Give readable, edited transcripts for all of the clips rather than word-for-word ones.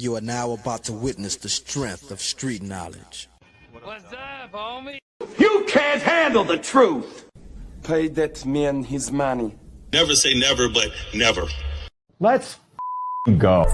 You are now about to witness the strength of street knowledge. What's up, homie? You can't handle the truth. Pay that man his money. Never say never, but never. Let's go.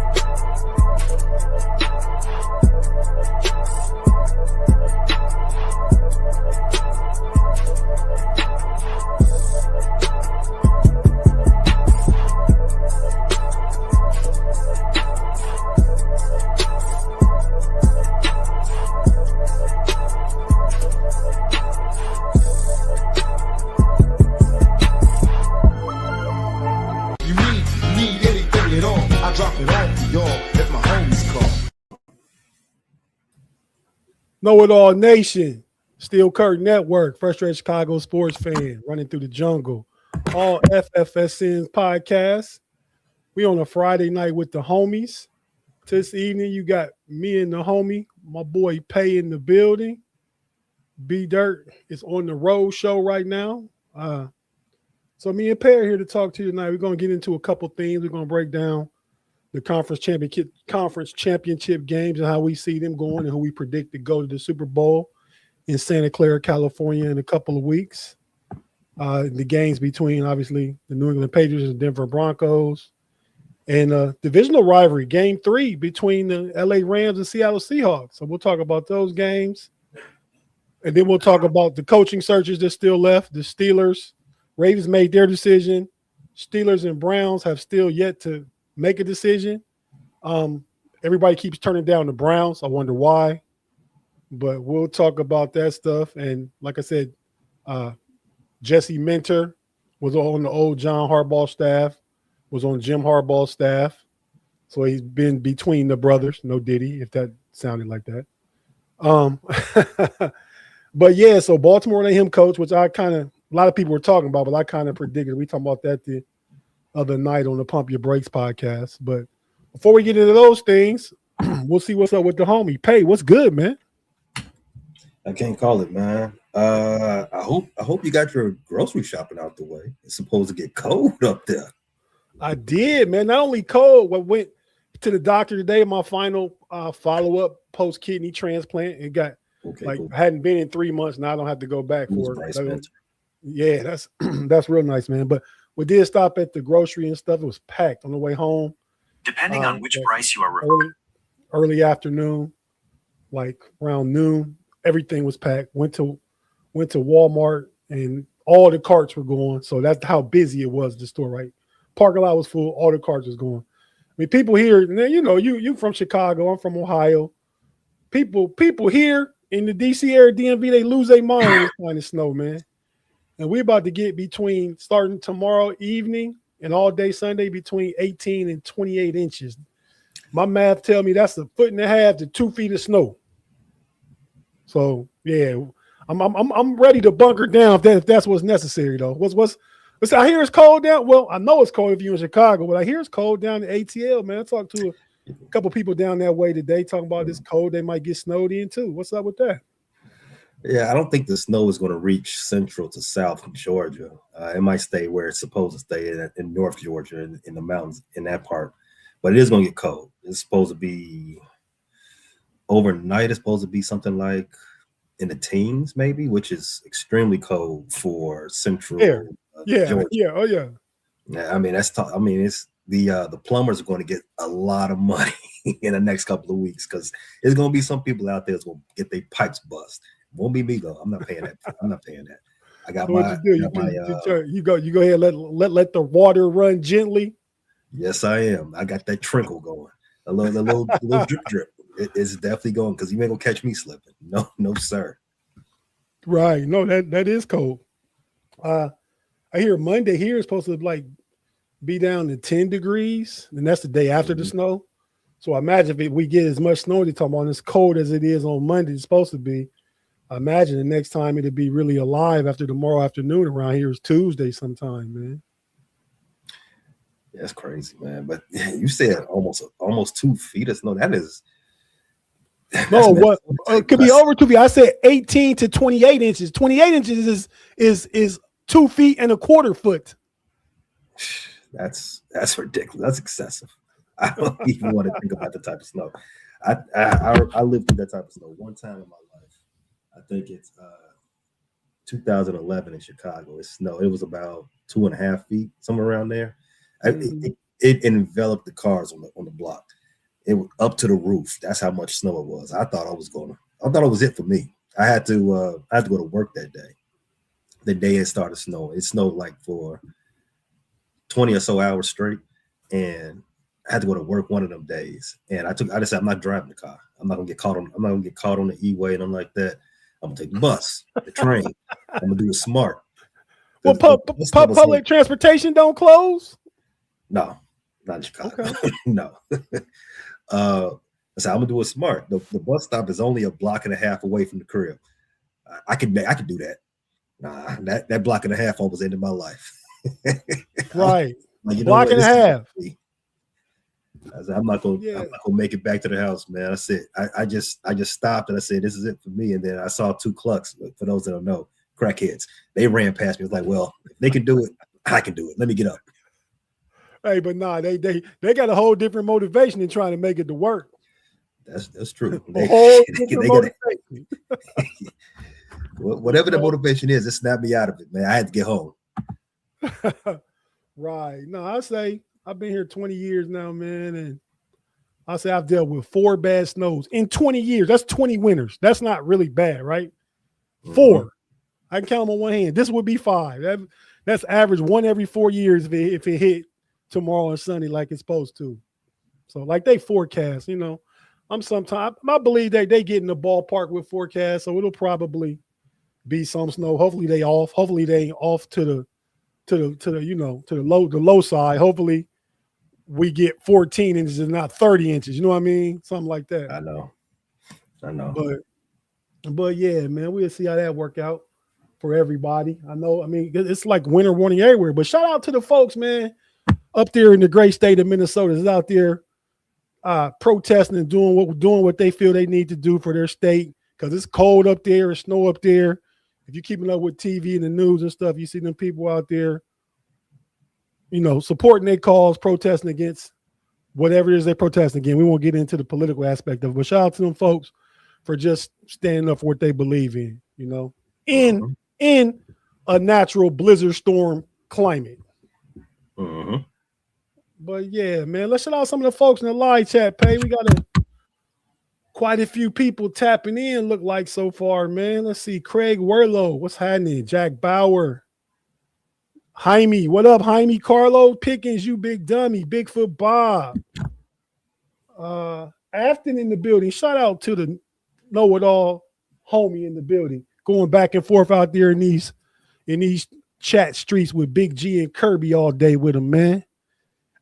Know It All Nation, Steel Curtain Network, frustrated Chicago sports fan running through the jungle. All FFSN's podcasts. We on a Friday night with the homies. This evening, you got me and the homie, my boy Pay in the building. B Dirt is on the road show right now. So me and Pay are here to talk to you tonight. We're going to get into a couple things. We're going to break down the conference championship games and how we see them going and who we predict to go to the Super Bowl in Santa Clara, California in a couple of weeks. The games between, obviously, the New England Patriots and Denver Broncos. And divisional rivalry, game 3 between the LA Rams and Seattle Seahawks. So we'll talk about those games. And then we'll talk about the coaching searches that still left. The Steelers, Ravens made their decision. Steelers and Browns have still yet to make a decision. Everybody keeps turning down the Browns. I wonder why. But we'll talk about that stuff. And like I said, Jesse Minter was on the old John Harbaugh staff, was on Jim Harbaugh's staff. So he's been between the brothers. No Diddy, if that sounded like that. But yeah, so Baltimore let him coach, which a lot of people were talking about, but I kind of predicted. We talking about that the other night on the Pump Your Brakes podcast. But before we get into those things, we'll see what's up with the homie. Pay, what's good, man? I can't call it, man. I hope you got your grocery shopping out the way. It's supposed to get cold up there. I did, man. Not only cold, I went to the doctor today, my final follow-up post-kidney transplant. It got cool. Hadn't been in 3 months. Now I don't have to go back for it. Yeah, that's real nice, man. But we did stop at the grocery and stuff. It was packed on the way home. Depending on which price you are early afternoon, like around noon, everything was packed. Went to Walmart and all the carts were going. So that's how busy it was, the store, right? Parking lot was full, all the carts was going. I mean, people here, you know, you from Chicago, I'm from Ohio. People here in the DC area, DMV, they lose their mind when it's kind of snow, man. And we're about to get between starting tomorrow evening and all day Sunday between 18 and 28 inches. My math tell me that's 1.5 to 2 feet of snow. So yeah, I'm ready to bunker down if that's what's necessary though. I hear it's cold down. Well, I know it's cold if you're in Chicago, but I hear it's cold down in ATL, man. I talked to a couple people down that way today talking about this cold. They might get snowed in too. What's up with that? Yeah, I don't think the snow is going to reach central to south Georgia. It might stay where it's supposed to stay in North Georgia, in the mountains, in that part. But it is going to get cold. It's supposed to be overnight. It's supposed to be something like in the teens, maybe, which is extremely cold for central Georgia. Yeah. Yeah, I mean that's tough. I mean, it's the plumbers are going to get a lot of money in the next couple of weeks because there's going to be some people out there that's going to get their pipes bust. Won't be me though. I'm not paying that. I got so my. You go ahead. Let the water run gently. Yes, I am. I got that trickle going. A little drip. It's definitely going because you ain't gonna catch me slipping. No, sir. Right. No, that is cold. I hear Monday here is supposed to be down to 10 degrees, and that's the day after the snow. So I imagine if we get as much snow, they're talking about as cold as it is on Monday, it's supposed to be. I imagine the next time it'll be really alive after tomorrow afternoon around here is Tuesday sometime, man. That's crazy, man. But you said almost 2 feet of snow. That is no, what it could be over 2 feet. I said 18 to 28 inches. 28 inches is 2 feet and a quarter foot. That's ridiculous. That's excessive. I don't even want to think about the type of snow. I lived through that type of snow one time in my life. I think it's 2011 in Chicago. It snowed. It was about 2.5 feet, somewhere around there. It enveloped the cars on the block. It was up to the roof. That's how much snow it was. I thought it was it for me. I had to go to work that day. The day it started snowing. It snowed like for 20 or so hours straight, and I had to go to work one of them days. And I just said, I'm not driving the car. I'm not gonna get caught on the E-way and I'm like that. I'm gonna take the bus, the train. I'm gonna do it smart. Well, public transportation don't close? No, not in Chicago. Okay. No. I said, I'm gonna do it smart. The bus stop is only a block and a half away from the crib. I could do that. Nah, that block and a half almost ended my life. Right. Like, block and a half. I said, I'm not gonna make it back to the house, man. I said, I just stopped and I said, this is it for me. And then I saw two clucks. For those that don't know, crackheads. They ran past me. It was like, well, if they can do it, I can do it. Let me get up. Hey, but nah, they got a whole different motivation in trying to make it to work. That's true. Whatever the motivation is, it snapped me out of it, man. I had to get home. Right. No, I say I've been here 20 years now, man, and I say I've dealt with 4 bad snows in 20 years. That's 20 winters. That's not really bad, right? 4. I can count them on one hand. This would be 5. That's average 1 every 4 years if it hit tomorrow and Sunday like it's supposed to. So like they forecast, I believe they get in the ballpark with forecast, so it'll probably be some snow. Hopefully they off. Hopefully they ain't off to the low side. Hopefully we get 14 inches and not 30 inches. You know what I mean? Something like that. I know. But yeah, man, we'll see how that work out for everybody. I know. I mean, it's like winter warning everywhere. But shout out to the folks, man, up there in the great state of Minnesota is out there protesting and doing what they feel they need to do for their state, because it's cold up there, it's snow up there. If you're keeping up with TV and the news and stuff, you see them people out there, supporting their cause, protesting against whatever it is they're protesting against. We won't get into the political aspect of it, but shout out to them folks for just standing up for what they believe in, in a natural blizzard storm climate. But yeah, man, let's shout out some of the folks in the live chat, Pay. We got quite a few people tapping in, look like so far, man. Let's see. Craig Werlow, what's happening? Jack Bauer. Jaime, what up, Jaime? Carlo Pickens, you big dummy. Bigfoot Bob. Afton in the building. Shout out to the know-it-all homie in the building. Going back and forth out there in these chat streets with Big G and Kirby all day with him, man.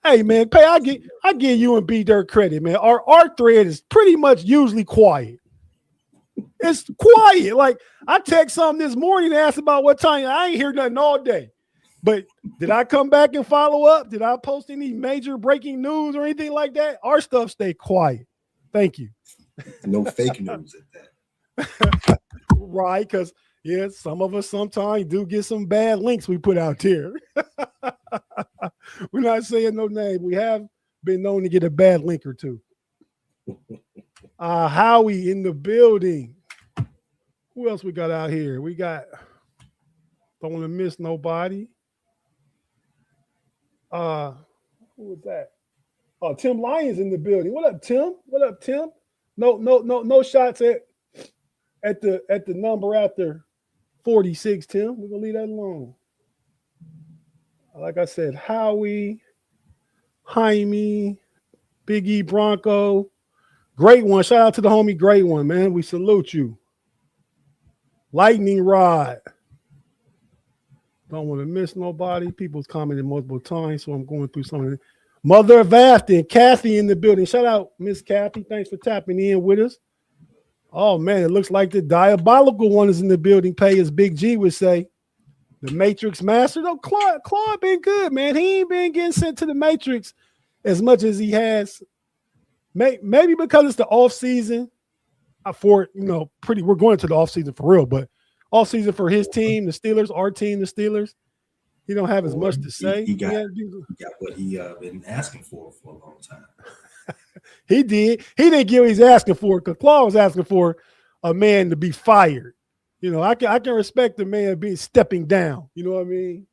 Hey, man, Pay, I give you and B Dirt credit, man. Our thread is pretty much usually quiet. It's quiet. Like, I text something this morning and asked about what time. I ain't hear nothing all day. But did I come back and follow up? Did I post any major breaking news or anything like that? Our stuff stay quiet. Thank you. No fake news at that. Right, because, yeah, some of us sometimes do get some bad links we put out there. We're not saying no name. We have been known to get a bad link or two. Howie in the building. Who else we got out here? We got, don't want to miss nobody. Who was that? Oh, Tim Lyons in the building. What up, Tim? What up, Tim? No shots at the number after 46, Tim. We're gonna leave that alone. Like I said, Howie, Jaime, Big E Bronco, great one. Shout out to the homie, great one, man. We salute you. Lightning Rod. Don't want to miss nobody. People's commented multiple times, so I'm going through some of it. Mother of Afton, Kathy in the building. Shout out, Miss Kathy. Thanks for tapping in with us. Oh, man, it looks like the diabolical one is in the building. Pay, as Big G would say. The Matrix Master. No, Claude been good, man. He ain't been getting sent to the Matrix as much as he has. Maybe because it's the off season. We're going to the off season for real, but off season for his team, the Steelers, our team, the Steelers. He don't have as Or much to say. He got, Yeah, he got what he been asking for a long time. he did. He didn't get what he's asking for because Claude was asking for a man to be fired. You know, I can respect the man being stepping down. You know what I mean?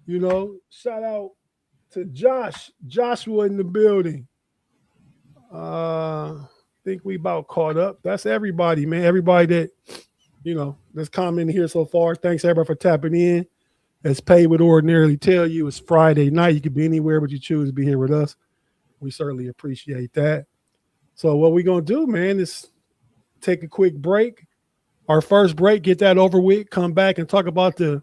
You know, shout out to Joshua in the building. I think we about caught up. That's everybody, man. Everybody that, you know, that's commenting here so far. Thanks everybody for tapping in. As Pay would ordinarily tell you, it's Friday night. You could be anywhere, but you choose to be here with us. We certainly appreciate that. So what we're going to do, man, is take a quick break. Our first break, get that over with, come back and talk about the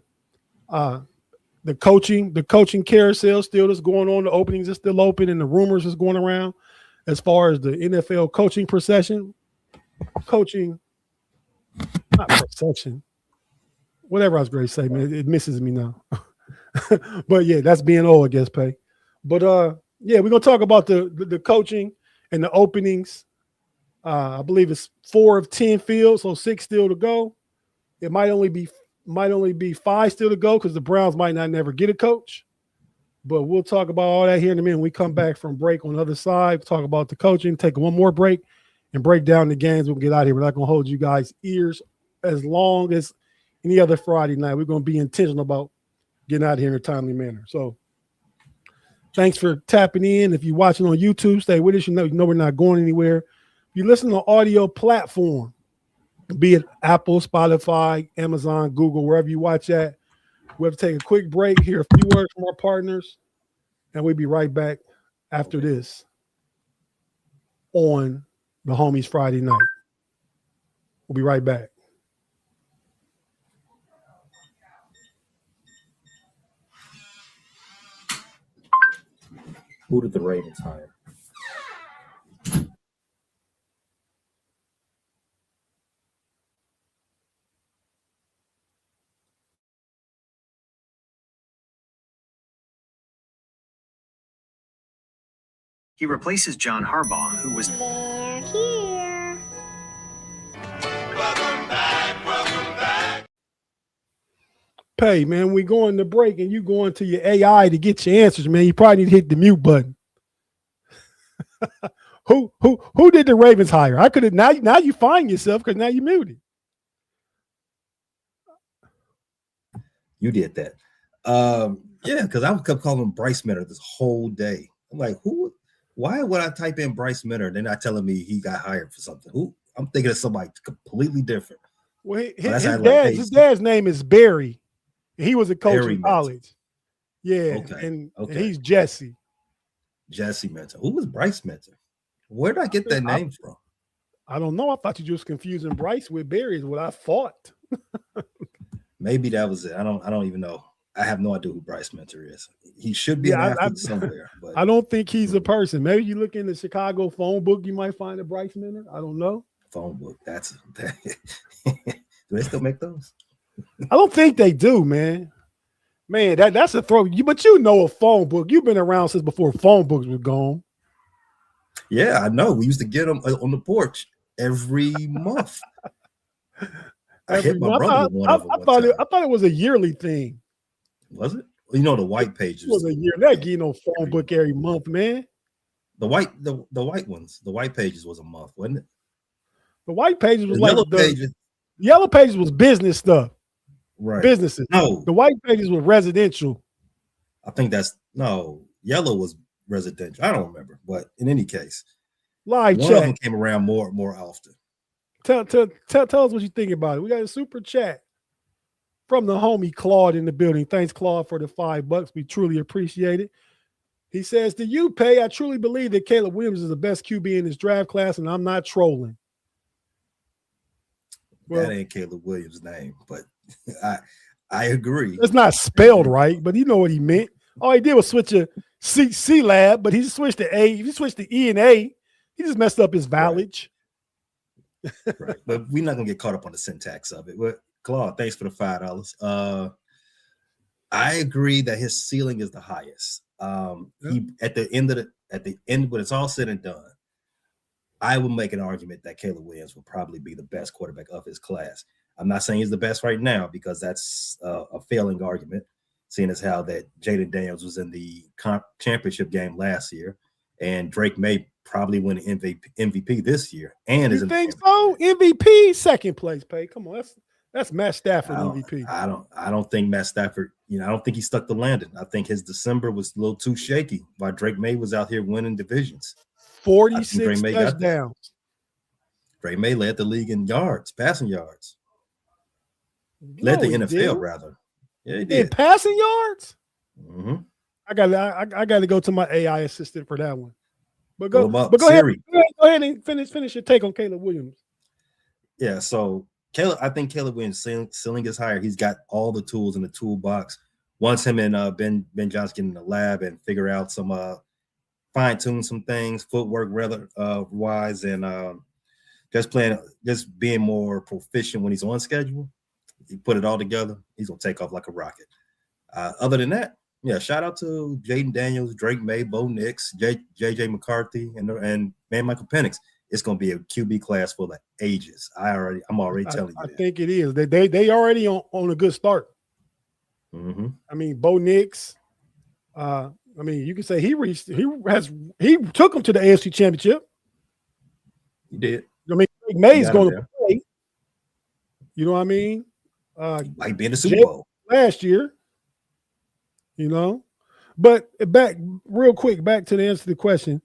coaching carousel still that's going on. The openings are still open and the rumors is going around as far as the NFL coaching procession. Not procession. Whatever I was going to say, man, it misses me now. But yeah, that's being old, I guess, Pay. But yeah, we're gonna talk about the coaching and the openings. I believe it's 4 of 10 fields, so 6 still to go. It might only be 5 still to go because the Browns might not never get a coach. But we'll talk about all that here in a minute. When we come back from break on the other side, talk about the coaching, take one more break, and break down the games. We'll get out of here. We're not gonna hold you guys' ears as long as any other Friday night. We're gonna be intentional about getting out of here in a timely manner. So thanks for tapping in. If you're watching on YouTube, stay with us. You know we're not going anywhere. If you listen on audio platform, be it Apple, Spotify, Amazon, Google, wherever you watch at, we'll have to take a quick break, hear a few words from our partners, and we'll be right back after this on the Homies Friday night. We'll be right back. Who did the Ravens hire? He replaces John Harbaugh, who was They're here. Pay, man, we going to break and you going to your AI to get your answers, man. You probably need to hit the mute button. Who did the Ravens hire? I could have now you find yourself because now you muted. You did that. Yeah, because I kept calling him Bryce Minner this whole day. I'm like, who? Why would I type in Bryce Minner? They're not telling me he got hired for something. Who? I'm thinking of somebody completely different. Well, his dad's name is Barry. He was a coach Barry in college. Yeah, Okay. and he's Jesse. Jesse Mentor. Who was Bryce Mentor? Where did I get that name from? I don't know. I thought you just confusing Bryce with Barry is what I thought. Maybe that was it. I don't even know. I have no idea who Bryce Mentor is. He should be an athlete somewhere. But I don't think he's a person. Maybe you look in the Chicago phone book, you might find a Bryce Minner. I don't know. Phone book. Do they still make those? I don't think they do, man. Man, that's a throw. But you know a phone book. You've been around since before phone books were gone. Yeah, I know. We used to get them on the porch every month. I hit my brother with one of them. I thought it was a yearly thing. Was it? You know, the white pages. It was a year. That getting no phone book every month, man. The white ones, the white pages was a month, wasn't it? The white pages was the like yellow pages. Yellow pages was business stuff. Right. Businesses. No. The white pages were residential. I think yellow was residential. I don't remember, but in any case, Live one chat. of them came around more often. Tell us what you think about it. We got a super chat from the homie Claude in the building. Thanks, Claude, for the $5. We truly appreciate it. He says, "To you, Pay, I truly believe that Caleb Williams is the best QB in this draft class, and I'm not trolling." Well, that ain't Caleb Williams' name, but I agree. It's not spelled right, but you know what he meant. All he did was switch a C lab, but he switched to A. If he switched to E and A, he just messed up his vowelage. Right. But we're not gonna get caught up on the syntax of it. But Claude, thanks for the $5. I agree that his ceiling is the highest. He at the end, when it's all said and done, I would make an argument that Caleb Williams will probably be the best quarterback of his class. I'm not saying he's the best right now because that's a failing argument. seeing as how that Jaden Daniels was in the championship game last year, and Drake May probably win MVP this year. And you think so? MVP, second place, Pay. Come on, that's Matt Stafford MVP. I don't think Matt Stafford, I don't think he stuck the landing. I think his December was a little too shaky while Drake May was out here winning divisions. 46 touchdowns. Drake May led the league in yards, passing yards. No, led the NFL, rather. Yeah, he did. In passing yards? Mm-hmm. I got to go to my AI assistant for that one. But go ahead and finish your take on Caleb Williams. Yeah, so I think Caleb Williams' ceiling is higher. He's got all the tools in the toolbox. Once him and Ben Johnson get in the lab and figure out some fine-tune some things, footwork rather wise, and just being more proficient when he's on schedule. He put it all together. He's gonna take off like a rocket. Other than that, yeah, shout out to Jaden Daniels, Drake May, Bo Nix, JJ McCarthy, and Michael Penix. It's gonna be a QB class for the ages. I'm already telling you. I think it is. They already on a good start. Mm-hmm. I mean, Bo Nix. You can say he took them to the AFC Championship. He did. I mean, Drake May's going to play. You know what I mean? Might be in the Super Bowl last year. But back real quick, back to the answer to the question.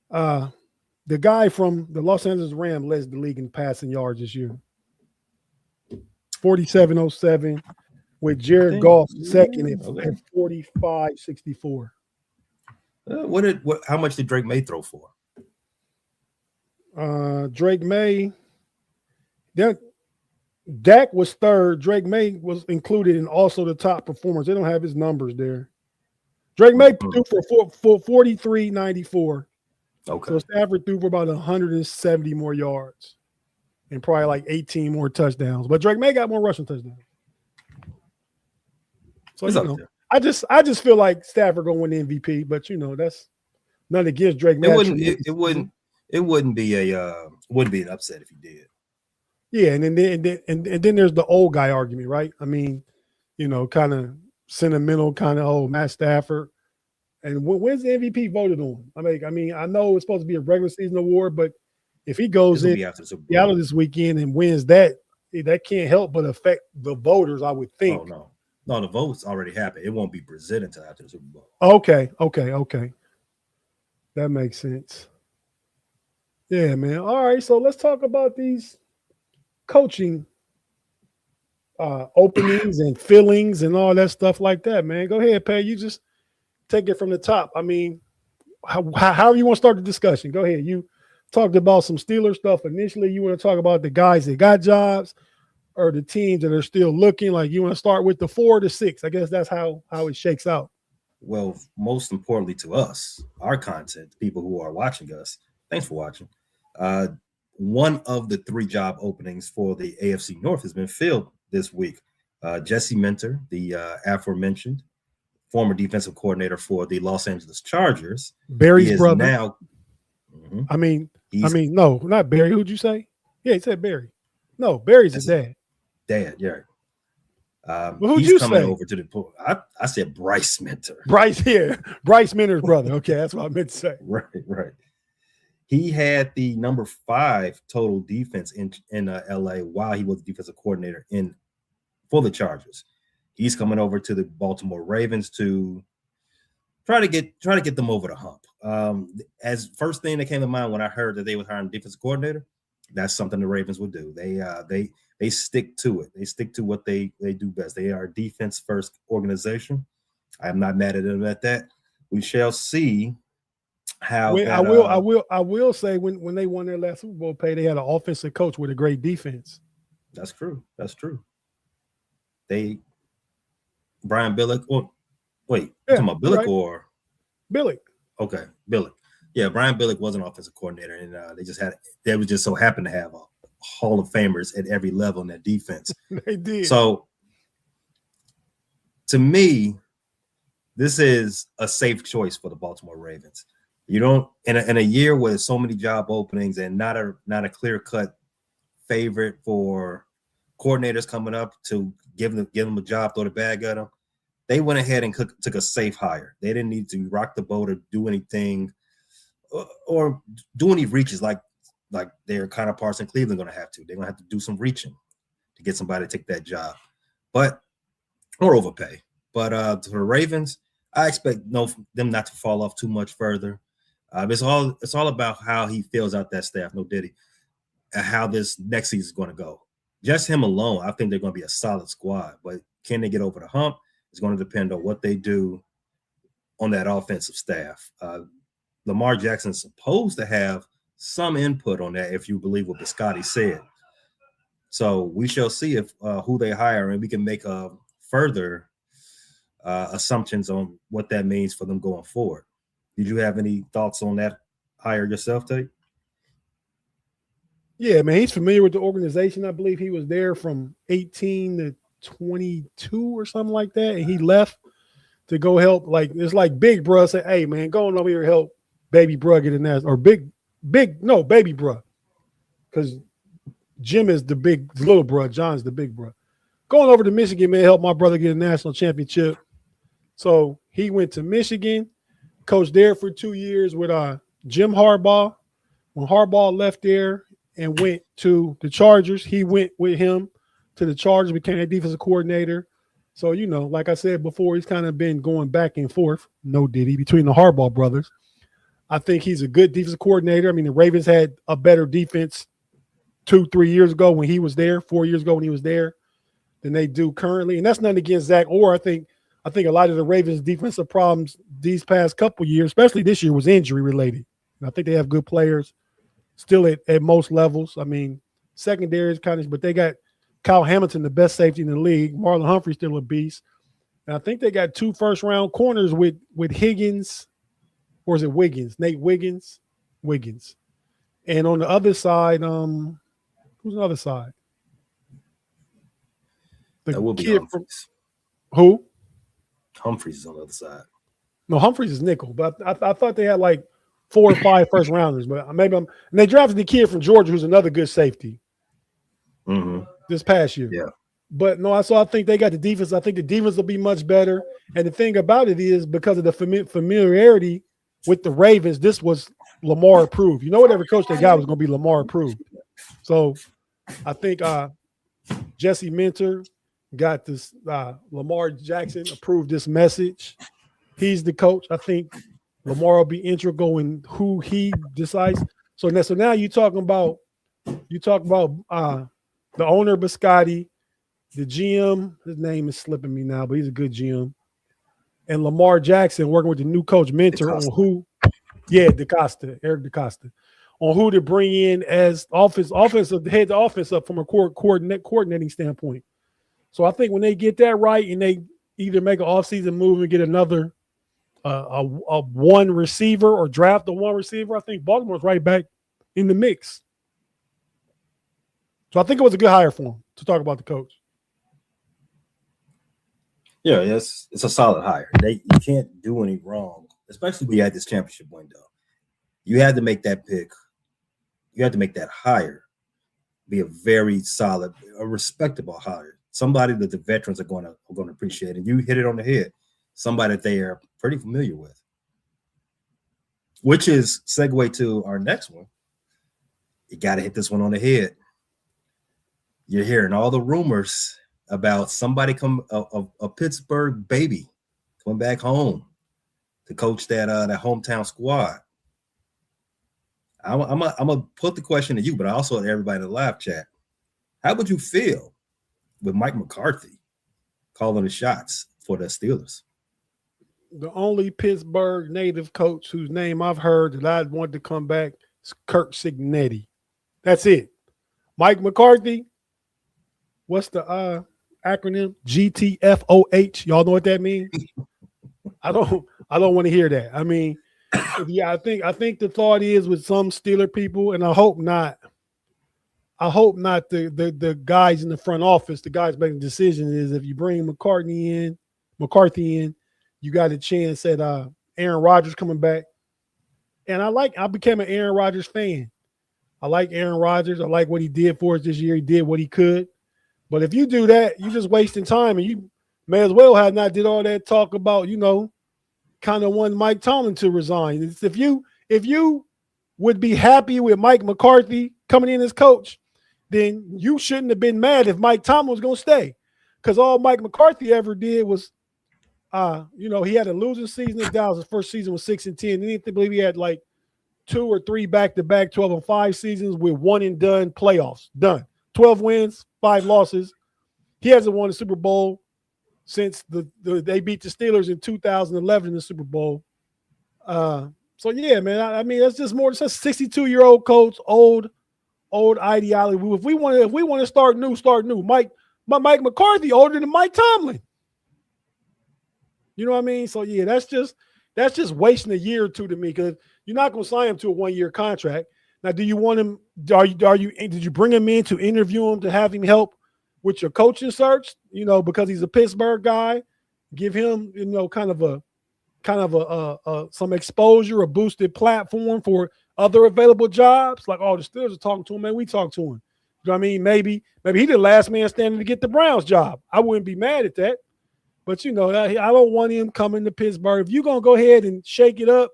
The guy from the Los Angeles Rams led the league in passing yards this year. 4707 with Jared Goff second at 4564. How much did Drake May throw for? Drake May. Dak was third. Drake May was included in also the top performers. They don't have his numbers there. Drake May threw for 4394. Okay. So Stafford threw for about 170 more yards and probably like 18 more touchdowns. But Drake May got more rushing touchdowns. So I just feel like Stafford gonna win the MVP, but that's nothing against Drake May. It wouldn't be an upset if he did. Yeah, and then there's the old guy argument, right? I mean, kind of sentimental, kind of Matt Stafford. And when's the MVP voted on? I mean, I know it's supposed to be a regular season award, but if he goes in Seattle this weekend and wins that can't help but affect the voters, I would think. Oh, no, the votes already happened. It won't be presented until after the Super Bowl. Okay. That makes sense. Yeah, man. All right, so let's talk about these coaching openings and fillings and all that stuff like that, man. Go ahead, Pat. You just take it from the top. I mean, however you want to start the discussion. Go ahead. You talked about some Steelers stuff initially. You want to talk about the guys that got jobs or the teams that are still looking? Like, you want to start with the 4 to 6? I guess that's how it shakes out. Well, most importantly to us, our content, people who are watching us, thanks for watching. One of the 3 job openings for the AFC North has been filled this week. Jesse Minter, the aforementioned former defensive coordinator for the Los Angeles Chargers. Barry's brother. Now, no, not Barry. Who'd you say? Yeah, he said Barry. No, Barry's his dad. Yeah. Who'd you say? Over to the I said Bryce Minter. Bryce Minter's brother. Okay, that's what I meant to say. Right. He had the number 5 total defense in LA while he was the defensive coordinator for the Chargers. He's coming over to the Baltimore Ravens to try to get them over the hump. As first thing that came to mind when I heard that they were hiring a defensive coordinator, that's something the Ravens would do. They stick to it. They stick to what they do best. They are a defense first organization. I am not mad at them at that. We shall see how. I will say when they won their last Super Bowl, they had an offensive coach with a great defense. That's true. Brian Billick. Oh, wait, talking about Billick, right? Or Billick? Okay, Billick. Yeah, Brian Billick was an offensive coordinator, and they was just so happened to have a Hall of Famers at every level in their defense. They did. So, to me, this is a safe choice for the Baltimore Ravens. You don't in a year with so many job openings and not a clear-cut favorite for coordinators coming up to give them a job, throw the bag at them. they went ahead and took a safe hire. They didn't need to rock the boat or do anything or do any reaches like their counterparts in Cleveland going to have to. They're going to have to do some reaching to get somebody to take that job, or overpay. But to the Ravens, I expect them not to fall off too much further. It's all about how he fills out that staff, no Diddy, and how this next season is going to go. Just him alone, I think they're going to be a solid squad. But can they get over the hump? It's going to depend on what they do on that offensive staff. Lamar Jackson's supposed to have some input on that, if you believe what Biscotti said. So we shall see if who they hire, and we can make further assumptions on what that means for them going forward. Did you have any thoughts on that hire yourself, Tate? Yeah, man, he's familiar with the organization. I believe he was there from 18 to 22 or something like that, and he left to go help. Like, it's like Big Bruh said, "Hey, man, go on over here and help Baby Bruh get in that," or Baby Bruh, because Jim is the little bruh, John's the big bruh. Going over to Michigan, man, help my brother get a national championship. So he went to Michigan, coached there for 2 years with Jim Harbaugh. When Harbaugh left there and went to the Chargers, he went with him to the Chargers, became a defensive coordinator. So, like I said before, he's kind of been going back and forth, no Diddy, between the Harbaugh brothers. I think he's a good defensive coordinator. I mean, the Ravens had a better defense 2-3 years ago when he was there, 4 years ago when he was there, than they do currently. And that's nothing against Zach Orr. I think a lot of the Ravens' defensive problems these past couple years, especially this year, was injury related. And I think they have good players still at most levels. I mean, secondary is kind of, but they got Kyle Hamilton, the best safety in the league. Marlon Humphrey's still a beast. And I think they got 2 first-round corners with Higgins, or is it Wiggins? Nate Wiggins? Wiggins. And on the other side, who's on the other side? That will be Humphreys. Who? Humphreys is on the other side. No, Humphreys is nickel, but I thought they had like 4 or 5 first rounders. But and they drafted the kid from Georgia, who's another good safety. This past year. Yeah. But no, I think they got the defense. I think the defense will be much better. And the thing about it is, because of the familiarity with the Ravens, this was Lamar approved. Whatever coach they got was going to be Lamar approved. So I think Jesse Minter got this. Lamar Jackson approved this message. He's the coach. I think Lamar will be integral in who he decides. So now you talk about the owner Biscotti, the GM. His name is slipping me now, but he's a good GM. And Lamar Jackson working with the new coach Mentor on who, Eric DeCosta, on who to bring in as offensive head the offense up from a coordinating standpoint. So I think when they get that right and they either make an offseason move and get another a one receiver or draft a one receiver, I think Baltimore's right back in the mix. So I think it was a good hire for him, to talk about the coach. Yeah, it's a solid hire. You can't do any wrong, especially when you had this championship window. You had to make that pick. You had to make that hire be a very solid, a respectable hire. Somebody that the veterans are going to appreciate. And you hit it on the head. Somebody that they are pretty familiar with. Which is segue to our next one. You got to hit this one on the head. You're hearing all the rumors about somebody a Pittsburgh baby coming back home to coach that hometown squad. I'm gonna put the question to you, but also to everybody in the live chat. How would you feel with Mike McCarthy calling the shots for the Steelers? The only Pittsburgh native coach whose name I've heard that I'd want to come back is Kirk Cignetti. That's it. Mike McCarthy. What's the acronym? GTFOH. Y'all know what that means? I don't want to hear that. I mean, yeah, I think the thought is with some Steeler people, and I hope not the guys in the front office, the guys making decisions, is if you bring McCarthy in, you got a chance at Aaron Rodgers coming back. And I became an Aaron Rodgers fan. I like Aaron Rodgers. I like what he did for us this year. He did what he could. But if you do that, you're just wasting time, and you may as well have not did all that talk about, kind of want Mike Tomlin to resign. If you would be happy with Mike McCarthy coming in as coach, then you shouldn't have been mad if Mike Tomlin was going to stay. Because all Mike McCarthy ever did was, he had a losing season in Dallas. His first season was 6-10. And I believe he had like 2 or 3 back-to-back 12-5 seasons with one and done playoffs. Done. 12 wins, 5 losses. He hasn't won a Super Bowl since they beat the Steelers in 2011 in the Super Bowl. So yeah, man. I mean, that's just more. It's a 62-year-old coach, old ideology. If we want to start new, start new. Mike McCarthy older than Mike Tomlin. You know what I mean? So yeah, that's just wasting a year or two to me, because you're not going to sign him to a 1-year contract. Now, do you want him? Did you bring him in to interview him to have him help with your coaching search? Because he's a Pittsburgh guy, give him kind of some exposure, a boosted platform for other available jobs. Like, the Steelers are talking to him, man. We talk to him. You know what I mean? Maybe he the last man standing to get the Browns job. I wouldn't be mad at that. But, I don't want him coming to Pittsburgh. If you're going to go ahead and shake it up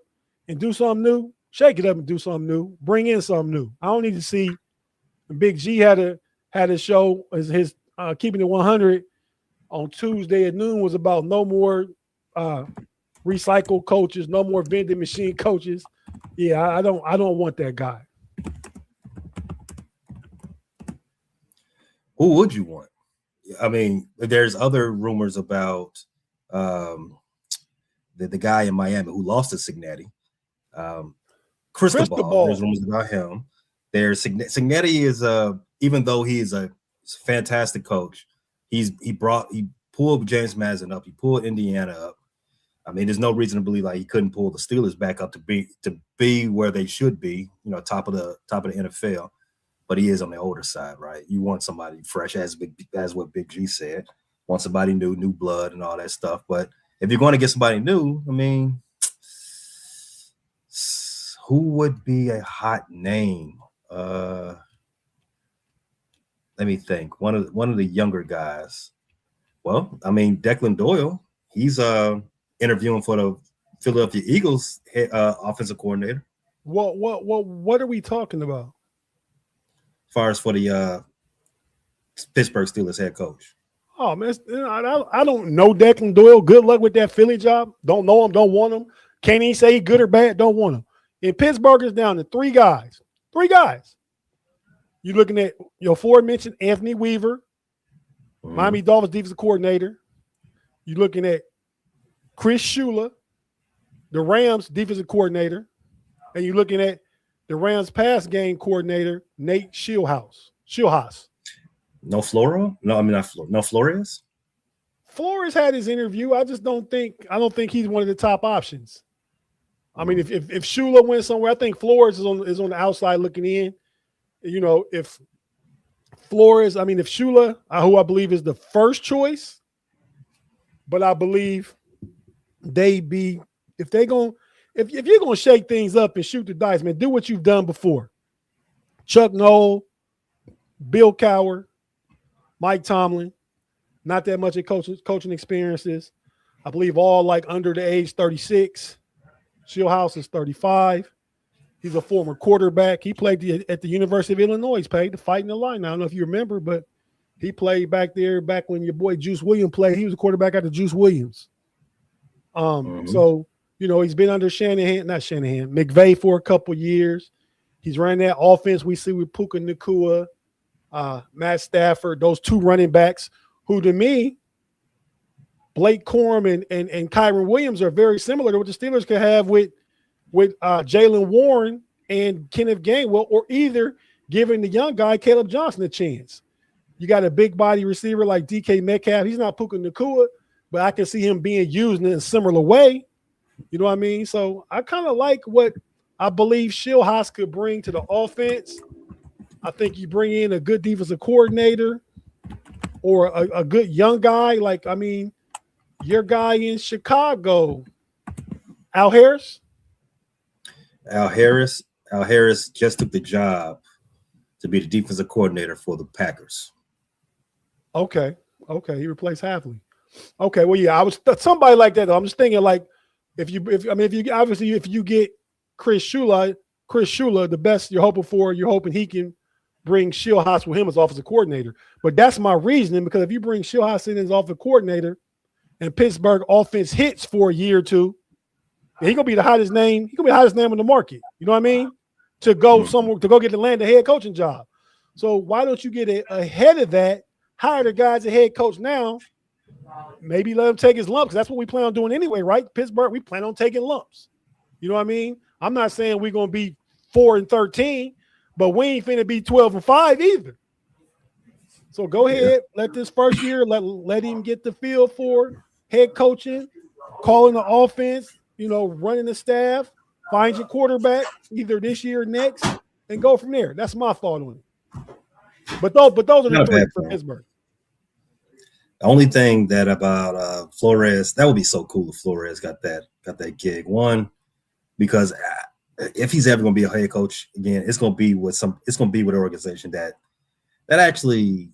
and do something new, shake it up and do something new. Bring in something new. I don't need to see Big G had a show as his Keeping It 100 on Tuesday at noon was about no more recycled coaches, no more vending machine coaches. Yeah, I don't want that guy. Who would you want? I mean, there's other rumors about the guy in Miami who lost to Cignetti. Cristobal. There's rumors about him. There's Cignetti is even though he is a fantastic coach, he pulled James Madison up, he pulled Indiana up. I mean, there's no reason to believe like he couldn't pull the Steelers back up to be where they should be, top of the NFL. But he is on the older side, right? You want somebody fresh, as what Big G said. Want somebody new blood and all that stuff. But if you're going to get somebody new, I mean, who would be a hot name? Let me think. One of the younger guys. Well, I mean, Declan Doyle. He's interviewing for the Philadelphia Eagles offensive coordinator. What are we talking about? As far as for the Pittsburgh Steelers head coach. Oh man, I don't know Declan Doyle. Good luck with that Philly job. Don't know him. Don't want him. Can't even say good or bad. Don't want him. In Pittsburgh, is down to 3 guys. 3 guys. You're looking at your aforementioned Anthony Weaver, Miami Dolphins defensive coordinator. You're looking at Chris Shula, the Rams defensive coordinator, and you're looking at the Rams pass game coordinator, Nate Schilhaus. No Floro? No, I mean not Floro. No Flores? Flores had his interview. I don't think he's one of the top options. I mean, if Shula went somewhere, I think Flores is on the outside looking in. If Flores, I mean, if Shula, who I believe is the first choice, but I believe if you're gonna shake things up and shoot the dice, man, do what you've done before. Chuck Noll, Bill Cowher, Mike Tomlin, not that much of coaching experiences. I believe all like under the age 36. Schilhaus is 35. He's a former quarterback. He played at the University of Illinois. He's played the Fighting Illini. I don't know if you remember, but he played back there back when your boy Juice Williams played. He was a quarterback after Juice Williams. So, he's been under McVay for a couple years. He's running that offense we see with Puka Nacua, Matt Stafford, those 2 running backs who, to me, Blake Corum and Kyron Williams are very similar to what the Steelers could have with Jalen Warren and Kenneth Gainwell, or either giving the young guy Caleb Johnson a chance. You got a big body receiver like DK Metcalf. He's not Puka Nacua, but I can see him being used in a similar way. You know what I mean? So I kind of like what I believe Schilhaus could bring to the offense. I think you bring in a good defensive coordinator or a good young guy. Like, I mean, your guy in Chicago, Al Harris. Al Harris just took the job to be the defensive coordinator for the Packers. Okay. He replaced Hafley. Okay, well, yeah, I was somebody like that though. I'm just thinking like if you get Chris Shula, the best you're hoping for, you're hoping he can bring Shieldhouse with him as offensive coordinator. But that's my reasoning, because if you bring Shieldhouse in as offensive coordinator and Pittsburgh offense hits for a year or two, he's gonna be the hottest name. He's gonna be the hottest name on the market. You know what I mean? To go somewhere, to go get the land a head coaching job. So why don't you get ahead of that? Hire the guys as head coach now. Maybe let him take his lumps. That's what we plan on doing anyway, right? Pittsburgh, we plan on taking lumps. You know what I mean? I'm not saying we're gonna be 4-13, but we ain't finna be 12-5 either. So go ahead, let this first year, let him get the feel for head coaching, calling the offense, running the staff, find your quarterback either this year or next, and go from there. That's my thought on it. But those are the three for Pittsburgh. The only thing that about Flores, that would be so cool if Flores got that gig. One, because if he's ever going to be a head coach again, it's going to be with an organization that actually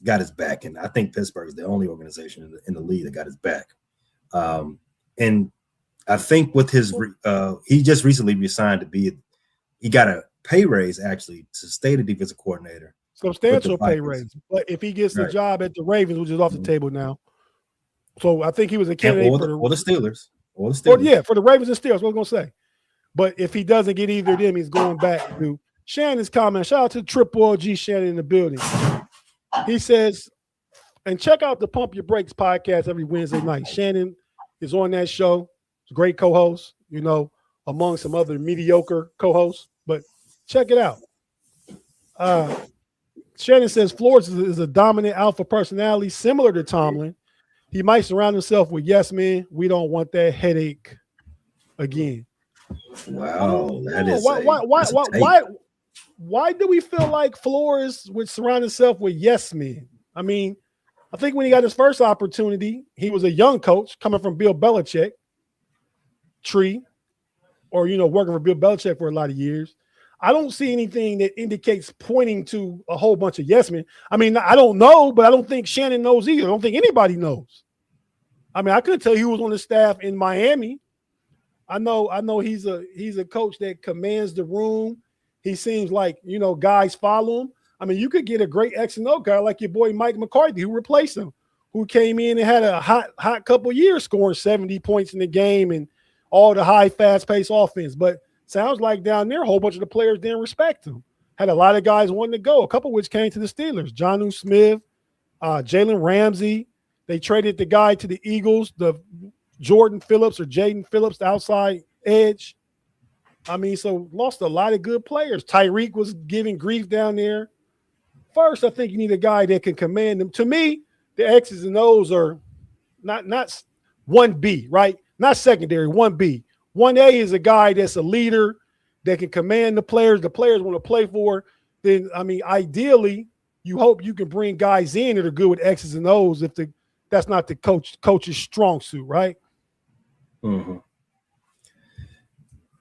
got his back, and I think Pittsburgh is the only organization in the league that got his back. And I think with his he just recently resigned he got a pay raise actually to stay the defensive coordinator. Substantial pay raise, but if he gets the job at the Ravens, which is off the table now, so I think he was a candidate for the Steelers. For the Ravens and Steelers. What I was gonna say, but if he doesn't get either of them, he's going back to Shannon's comment. Shout out to Triple OG Shannon in the building. He says, and check out the Pump Your Brakes podcast every Wednesday night. Shannon is on that show. He's a great co-host, among some other mediocre co-hosts, but check it out. Shannon says Flores is a dominant alpha personality similar to Tomlin. He might surround himself with yes men. We don't want that headache again. Wow, that is why do we feel like Flores would surround himself with yes men? I mean, I think when he got his first opportunity, he was a young coach coming from Bill Belichick tree, or working for Bill Belichick for a lot of years. I don't see anything that indicates pointing to a whole bunch of yes men. I mean, I don't know, but I don't think Shannon knows either. I don't think anybody knows. I mean, I couldn't tell you who was on the staff in Miami. I know he's a coach that commands the room. He seems like, guys follow him. I mean, you could get a great X and O guy like your boy Mike McCarthy, who replaced him, who came in and had a hot couple years scoring 70 points in the game and all the high, fast-paced offense. But sounds like down there, a whole bunch of the players didn't respect him. Had a lot of guys wanting to go, a couple of which came to the Steelers. Jonnu Smith, Jalen Ramsey. They traded the guy to the Eagles, the Jaden Phillips, the outside edge. I mean, so lost a lot of good players. Tyreek was giving grief down there. First, I think you need a guy that can command them. To me, the X's and O's are not 1B, right? Not secondary, 1B. 1A is a guy that's a leader that can command the players want to play for. Then, I mean, ideally, you hope you can bring guys in that are good with X's and O's if that's not the coach's strong suit, right? Mm-hmm.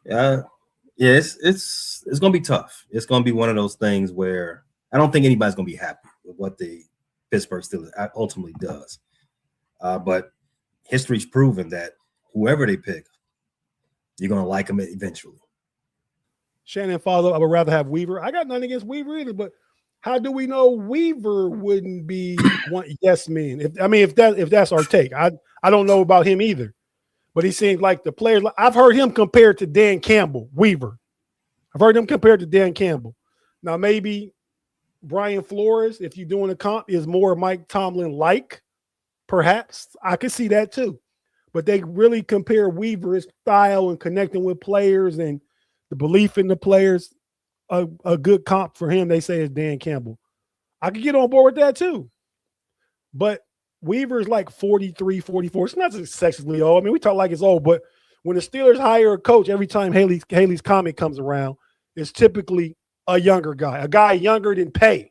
Yeah, it's going to be tough. It's going to be one of those things where I don't think anybody's going to be happy with what the Pittsburgh Steelers ultimately does. But history's proven that whoever they pick, you're going to like them eventually. Shannon follow. I would rather have Weaver. I got nothing against Weaver either, but how do we know Weaver wouldn't be one yes man? If that's our take, I don't know about him either. But he seems like the players. I've heard him compared to Dan Campbell, Weaver. I've heard him compared to Dan Campbell. Now maybe Brian Flores, if you're doing a comp, is more Mike Tomlin like. Perhaps I could see that too. But they really compare Weaver's style and connecting with players and the belief in the players. A good comp for him, they say, is Dan Campbell. I could get on board with that too. But Weaver's like 43, 44. It's not excessively old. I mean, we talk like it's old, but when the Steelers hire a coach, every time Haley's comment comes around, it's typically a younger guy, a guy younger than Pay.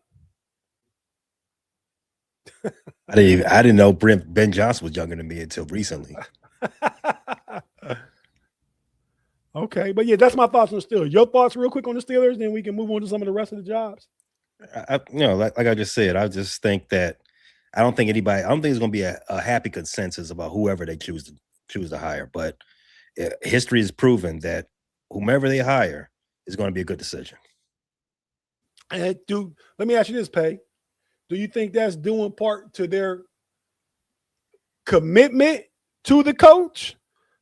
I didn't know Ben Johnson was younger than me until recently. Okay, but yeah, that's my thoughts on the Steelers. Your thoughts real quick on the Steelers, then we can move on to some of the rest of the jobs. Like I just said, I just think that I don't think there's going to be a happy consensus about whoever they choose to hire. But history has proven that whomever they hire is going to be a good decision. And let me ask you this, Pay. Do you think that's due in part to their commitment to the coach?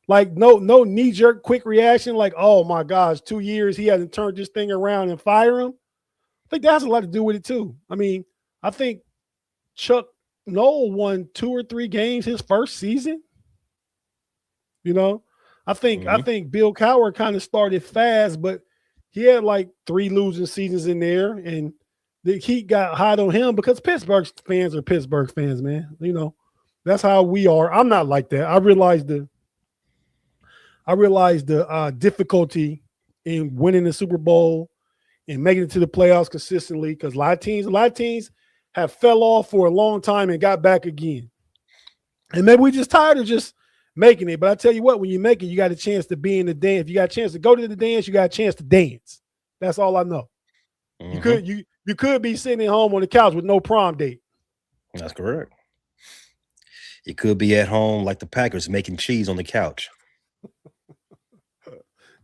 Like no knee-jerk quick reaction, like, oh my gosh, 2 years he hasn't turned this thing around and fire him. I think that has a lot to do with it too. I mean, I think Chuck Noll won 2 or 3 games his first season. You know, I think Bill Cowher kind of started fast, but he had like 3 losing seasons in there, and the heat got hot on him because Pittsburgh fans are Pittsburgh fans, man. You know, that's how we are. I'm not like that. I realized the difficulty in winning the Super Bowl and making it to the playoffs consistently, because a lot of teams have fell off for a long time and got back again. And maybe we just tired of just making it. But I tell you what, when you make it, you got a chance to be in the dance. If you got a chance to go to the dance, you got a chance to dance. That's all I know. You could be sitting at home on the couch with no prom date. That's correct. You could be at home like the Packers making cheese on the couch.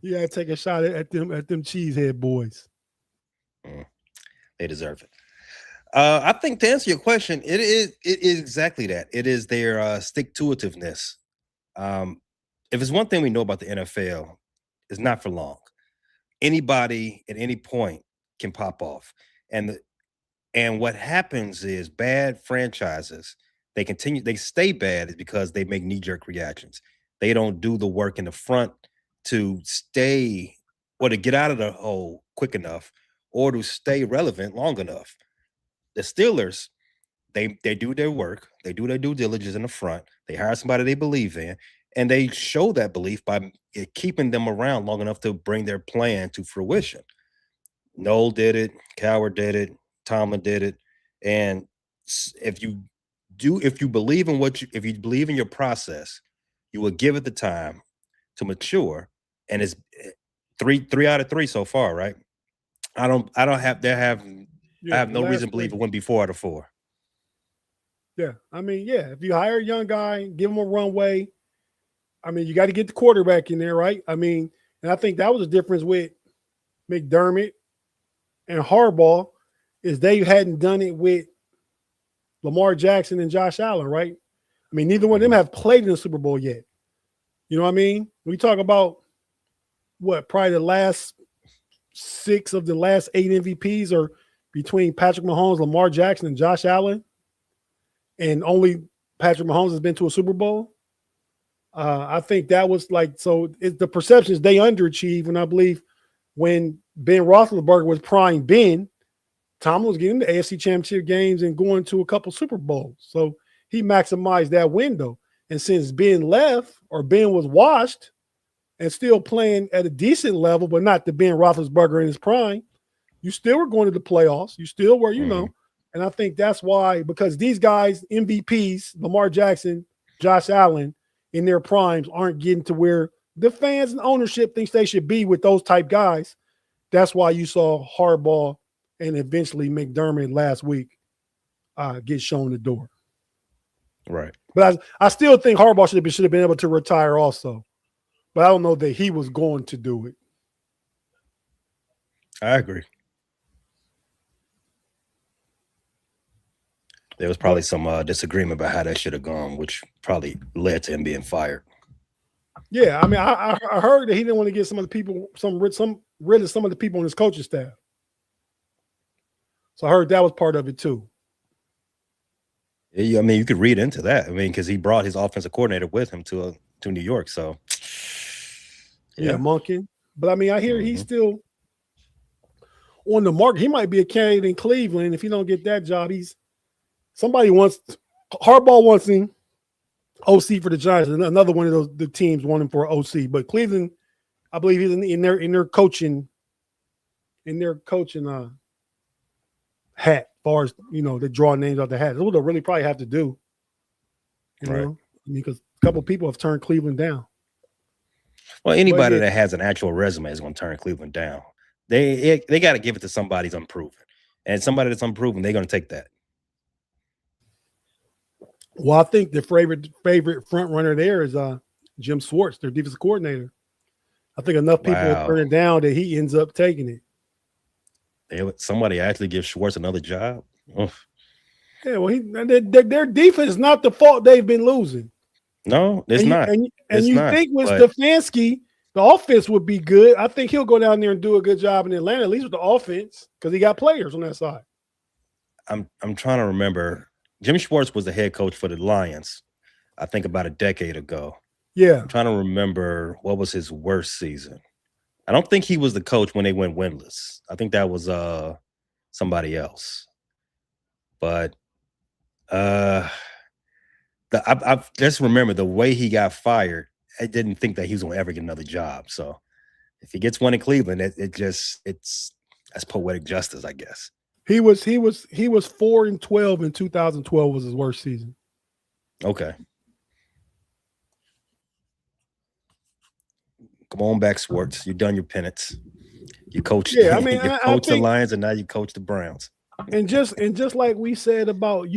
You gotta take a shot at them cheesehead boys. They deserve it. I think to answer your question, it is exactly that. It is their stick-to-itiveness. If it's one thing we know about the NFL, it's not for long. Anybody at any point can pop off, and what happens is bad franchises, they stay bad is because they make knee-jerk reactions. They don't do the work in the front to stay or to get out of the hole quick enough or to stay relevant long enough. The Steelers, they do their work. They do their due diligence in the front. They hire somebody they believe in, and they show that belief by keeping them around long enough to bring their plan to fruition. Noel did it. Cowher did it. Tomlin did it. And if you believe in your process, you will give it the time to mature. And it's 3 out of 3 so far, right? I have no reason to believe it wouldn't be 4 out of 4. Yeah. I mean, yeah, if you hire a young guy, give him a runway. I mean, you got to get the quarterback in there, right? I mean, and I think that was the difference with McDermott and Harbaugh, is they hadn't done it with Lamar Jackson and Josh Allen, right? I mean, neither one of them have played in the Super Bowl yet. You know what I mean? We talk about probably the last 6 of the last 8 MVPs are between Patrick Mahomes, Lamar Jackson, and Josh Allen. And only Patrick Mahomes has been to a Super Bowl. I think that was the perception is they underachieved. And I believe when Ben Roethlisberger was prime Ben, Tomlin was getting the AFC Championship games and going to a couple Super Bowls. So he maximized that window. And since Ben left, or Ben was washed and still playing at a decent level, but not the Ben Roethlisberger in his prime, you still were going to the playoffs. You still were, you know. And I think that's why, because these guys, MVPs, Lamar Jackson, Josh Allen, in their primes, aren't getting to where the fans and ownership thinks they should be with those type guys. That's why you saw Harbaugh and eventually McDermott last week get shown the door. Right. But I still think Harbaugh should have been able to retire also. But I don't know that he was going to do it. I agree. There was probably some disagreement about how that should have gone, which probably led to him being fired. Yeah, I mean, I heard that he didn't want to get some of the people, rid of some of the people on his coaching staff. So I heard that was part of it too. Yeah, I mean, you could read into that. I mean, because he brought his offensive coordinator with him to New York. So yeah, Monken. But I mean, I hear he's still on the market. He might be a candidate in Cleveland. If he don't get that job, Harbaugh wants him OC for the Giants. Another one of the teams want him for OC. But Cleveland, I believe he's in their coaching hat. As far as, you know, they draw names out the hat. That's what they'll really probably have to do. You know, because a couple of people have turned Cleveland down. Well, anybody that has an actual resume is going to turn Cleveland down. They got to give it to somebody who's unproven. And somebody that's unproven, they're going to take that. Well, I think the favorite front runner there is Jim Schwartz, their defensive coordinator. I think enough people are turning down that he ends up taking it. Somebody actually give Schwartz another job. Oof. Yeah, well, their defense is not the fault they've been losing. No, it's not. And you think with Stefanski, the offense would be good. I think he'll go down there and do a good job in Atlanta, at least with the offense, because he got players on that side. I'm trying to remember. Jim Schwartz was the head coach for the Lions, I think about a decade ago. Yeah. I'm trying to remember what was his worst season. I don't think he was the coach when they went winless. I think that was somebody else. But I just remember the way he got fired. I didn't think that he was going to ever get another job. So if he gets one in Cleveland, that's poetic justice, I guess. He was 4-12 in 2012 was his worst season. Okay. Come on back, Schwartz. You've done your penance. You coached. Yeah, I mean, you coached the Lions, and now you coach the Browns. And just like you said about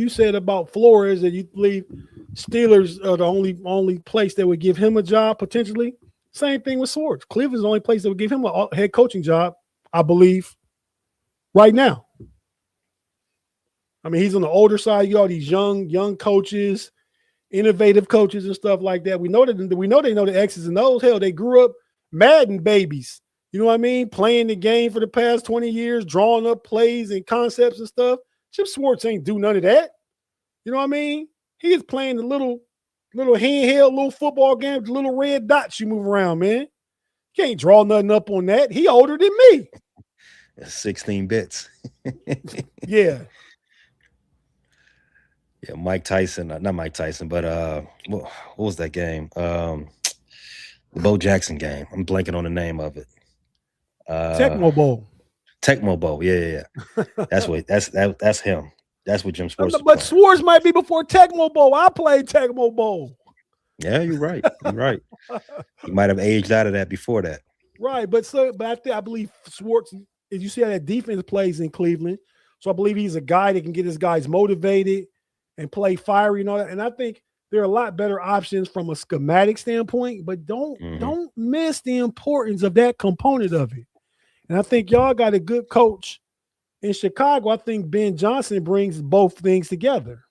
Flores, that you believe Steelers are the only place that would give him a job potentially. Same thing with Schwartz. Cleveland's the only place that would give him a head coaching job, I believe, right now. I mean, he's on the older side. You got all these young coaches, innovative coaches and stuff like that. We know they know the X's and O's. Hell, they grew up Madden babies. You know what I mean? Playing the game for the past 20 years, drawing up plays and concepts and stuff. Chip Schwartz ain't do none of that. You know what I mean? He is playing the little handheld little football game with the little red dots you move around, man. You can't draw nothing up on that. He older than me. 16 bits. Yeah. Yeah, Mike Tyson, not Mike Tyson, but what was that game? The Bo Jackson game. I'm blanking on the name of it. Tecmo Bowl. Tecmo Bowl. Yeah. That's him. That's what Jim Schwartz. But Schwartz might be before Tecmo Bowl. I played Tecmo Bowl. Yeah, you're right. You're right. He might have aged out of that before that. Right, but I believe Schwartz. You see how that defense plays in Cleveland, so I believe he's a guy that can get his guys motivated and play fiery and all that. And I think there are a lot better options from a schematic standpoint, but don't miss the importance of that component of it. And I think y'all got a good coach in Chicago. I think Ben Johnson brings both things together.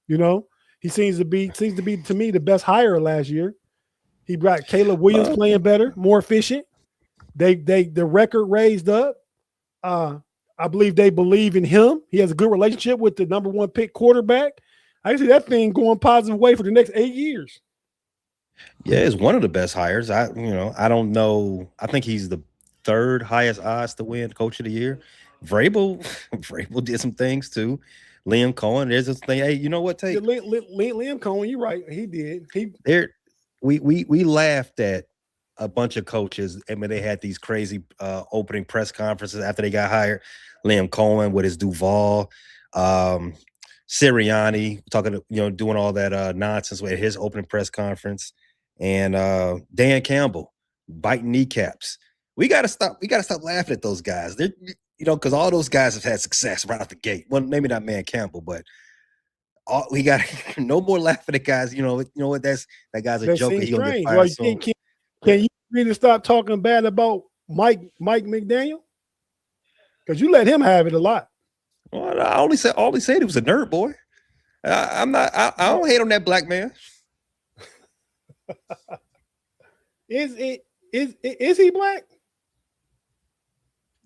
You know, he seems to be to me the best hire last year. He brought Caleb Williams playing better, more efficient. The record raised up. I believe they believe in him. He has a good relationship with the number 1 pick quarterback. I see that thing going positive way for the next 8 years. Yeah, it's one of the best hires. I don't know. I think he's the 3rd highest odds to win Coach of the Year. Vrabel did some things too. Liam Cohen, there's this thing. Hey, you know what, Tate? Liam Cohen, you're right. He did. We laughed at a bunch of coaches, and when they had these crazy opening press conferences after they got hired. Liam Cohen with his Duval, Sirianni talking, doing all that nonsense with his opening press conference, and Dan Campbell biting kneecaps. We gotta stop laughing at those guys. They're, because all those guys have had success right out the gate. Well, maybe not Man Campbell, but we got no more laughing at guys. You know what? That guy's a joker. He gonna get fired soon. Can you really stop talking bad about Mike McDaniel? Because you let him have it a lot. Well, I only said he was a nerd boy. I don't hate on that black man. Is he black?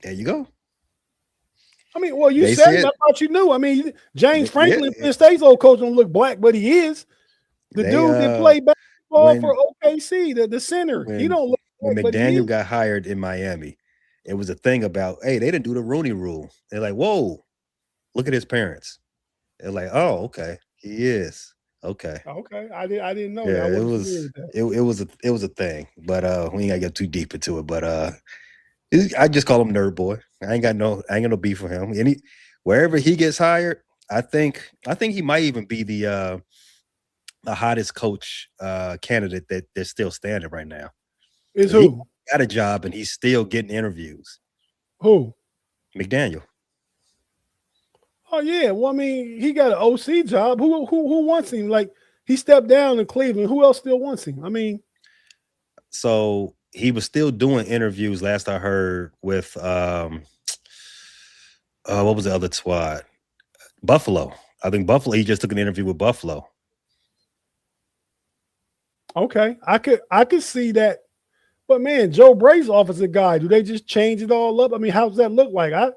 There you go. I mean, well, you said it. I thought you knew. I mean, James Franklin, Penn State's old coach, don't look black, but he is. The dude that played basketball for OKC, the center. He don't look when black, McDaniel got hired in Miami. It was a thing about, hey, they didn't do the Rooney Rule. They're like, whoa, look at his parents. They're like, oh, okay, he is. Okay. Okay. I didn't know that. Yeah, it was a thing. But we ain't gotta get too deep into it. But I just call him nerd boy. I ain't got no beef for him. Wherever he gets hired, I think he might even be the hottest coach candidate that they're still standing right now. Is who? He got a job and he's still getting interviews. Who? McDaniel. Oh yeah, well I mean he got an OC job. Who wants him? Like he stepped down in Cleveland. Who else still wants him? I mean, So he was still doing interviews. Last I heard with what was the other squad? Buffalo. I think Buffalo. He just took an interview with Buffalo. okay, I could see that. But man, Joe Brady's offensive guy. Do they just change it all up? I mean, how does that look like? I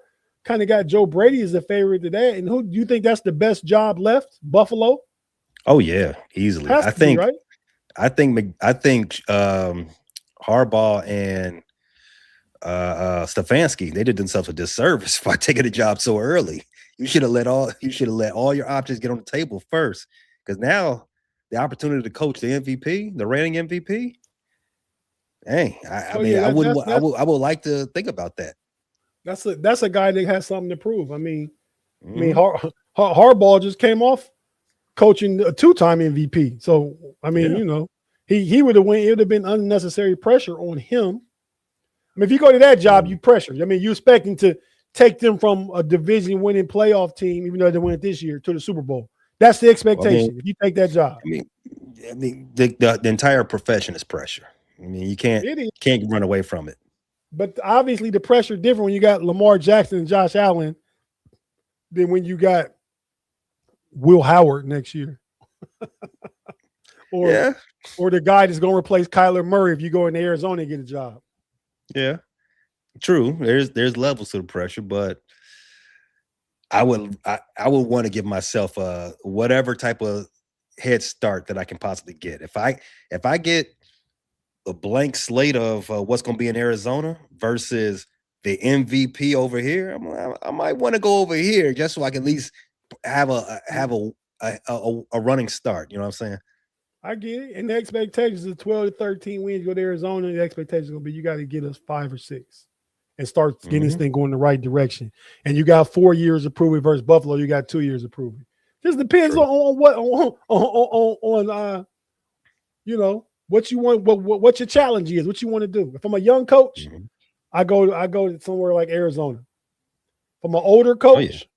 kind of got Joe Brady as a favorite to that. And who do you think that's the best job left? Buffalo? Oh yeah, easily. Has to be, right? I think Harbaugh and Stefanski, they did themselves a disservice by taking the job so early. You should have let all your options get on the table first, because now the opportunity to coach the MVP, the reigning MVP. Hey, I would like to think about that. That's a guy that has something to prove. I mean, Harbaugh just came off coaching a 2-time MVP. So I mean, you know, he would have went. It would have been unnecessary pressure on him. I mean, if you go to that job, you pressure. I mean, you expecting to take them from a division-winning playoff team, even though they went this year, to the Super Bowl. That's the expectation. If you take that job, I mean, the entire profession is pressure. I mean, you can't run away from it. But obviously, the pressure is different when you got Lamar Jackson and Josh Allen than when you got Will Howard next year, or the guy that's going to replace Kyler Murray if you go into Arizona and get a job. Yeah, true. There's levels to the pressure, but I would want to give myself whatever type of head start that I can possibly get. If I get a blank slate of what's going to be in Arizona versus the MVP over here, I might want to go over here just so I can at least have a running start. You know what I'm saying? I get it. And the expectations of 12 to 13 wins, go to Arizona. The expectations are going to be you got to get us 5 or 6 and start getting this thing going the right direction. And you got 4 years of proving versus Buffalo. You got 2 years of proving. Just depends on what you know, what you want, what your challenge is, what you want to do. If I'm a young coach, I go to somewhere like Arizona. If I'm an older coach,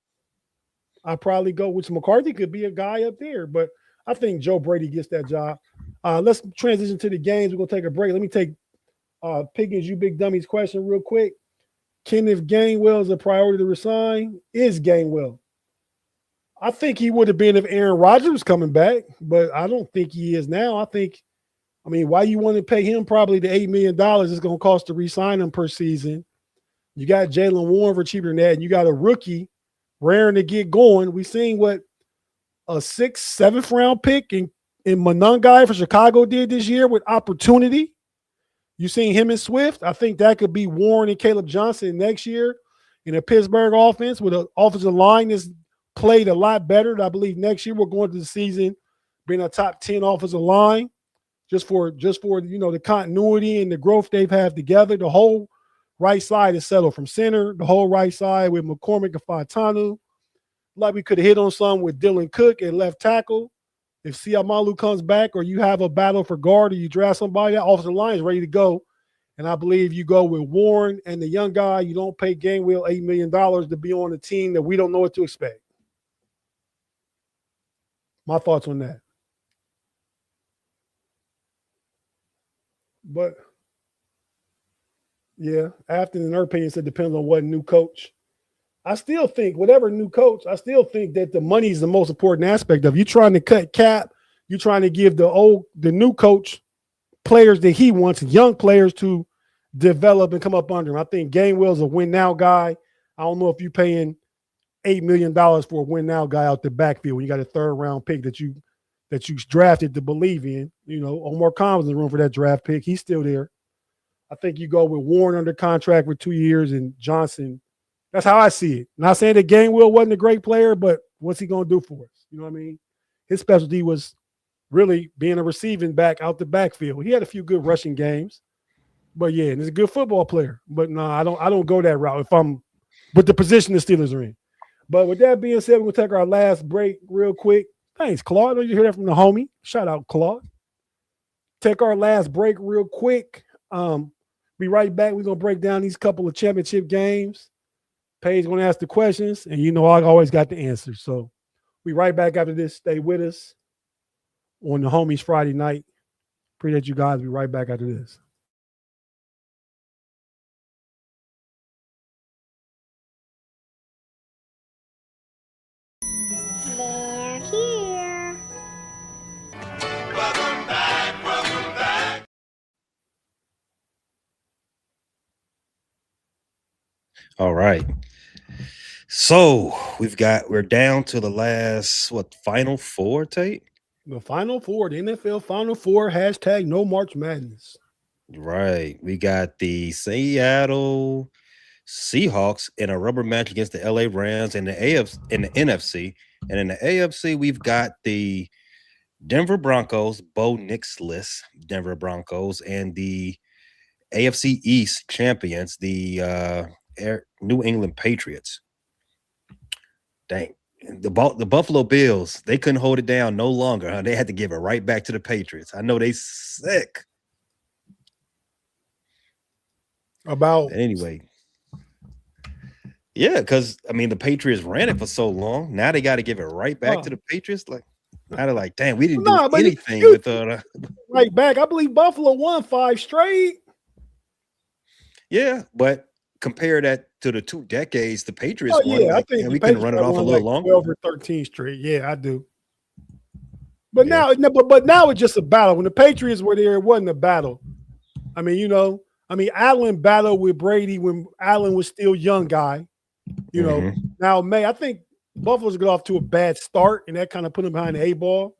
I probably go, which McCarthy could be a guy up there, but I think Joe Brady gets that job. Let's transition to the games. We're going to take a break. Let me take Piggins, you big dummies question real quick. Kenneth Gainwell is a priority to resign. Is Gainwell? I think he would have been if Aaron Rodgers was coming back, but I don't think he is now. I mean, why you want to pay him probably the $8 million it's going to cost to re-sign him per season? You got Jalen Warren for cheaper than that, and you got a rookie raring to get going. We seen what a 6th, 7th round pick in Monangai for Chicago did this year with opportunity. You seen him and Swift. I think that could be Warren and Caleb Johnson next year in a Pittsburgh offense with an offensive line that's played a lot better. I believe next year we're going to the season being a top 10 offensive line just for you know the continuity and the growth they've had together. The whole right side is settled from center. The whole right side with McCormick and Fontanu. Like we could have hit on some with Dylan Cook at left tackle. If Siamalu comes back or you have a battle for guard or you draft somebody, that offensive line is ready to go. And I believe you go with Warren and the young guy. You don't pay Gainwell $8 million to be on a team that we don't know what to expect. My thoughts on that. But, yeah, Afton, in her opinion, said depends on what new coach. I still think whatever new coach, I still think that the money is the most important aspect of it. You trying to cut cap, you're trying to give the new coach players that he wants, young players to develop and come up under him. I think Gainwell's a win now guy. I don't know if you're paying $8 million for a win now guy out the backfield when you got a 3rd round pick that you drafted to believe in. You know, Omar Khan was in the room for that draft pick. He's still there. I think you go with Warren under contract for 2 years and Johnson. That's how I see it. Not saying that Gainwell wasn't a great player, but what's he going to do for us? You know what I mean? His specialty was really being a receiving back out the backfield. He had a few good rushing games, but yeah, and he's a good football player. But no, I don't go that route if I'm with the position the Steelers are in. But with that being said, we're going to take our last break real quick. Thanks, Claude. Don't you hear that from the homie? Shout out, Claude. Take our last break real quick. Be right back. We're going to break down these couple of championship games. Paige going to ask the questions, and I always got the answers. So we right back after this. Stay with us on the Homies Friday night. Appreciate you guys. Be right back after this. They're here. Welcome back, welcome back. All right. So we're down to the last Final Four, Tate? The Final Four, the NFL Final Four, hashtag no March Madness. Right. We got the Seattle Seahawks in a rubber match against the LA Rams in the NFC. And in the AFC, we've got the Denver Broncos, Bo Nix-less Denver Broncos, and the AFC East champions, the New England Patriots. Dang. The Buffalo Bills, they couldn't hold it down no longer. Huh? They had to give it right back to the Patriots. I know they sick. About anyway. Yeah, because the Patriots ran it for so long. Now they got to give it right back to the Patriots. Like now they're like, damn, we didn't do anything with right back. I believe Buffalo won 5 straight. Yeah, but compare that to the 2 decades the Patriots won. Yeah, I think we can run it off a little longer. 12 or 13 straight. Yeah, I do. But now it's just a battle. When the Patriots were there, it wasn't a battle. Allen battled with Brady when Allen was still young guy. Now I think Buffalo's got off to a bad start, and that kind of put them behind the 8 ball.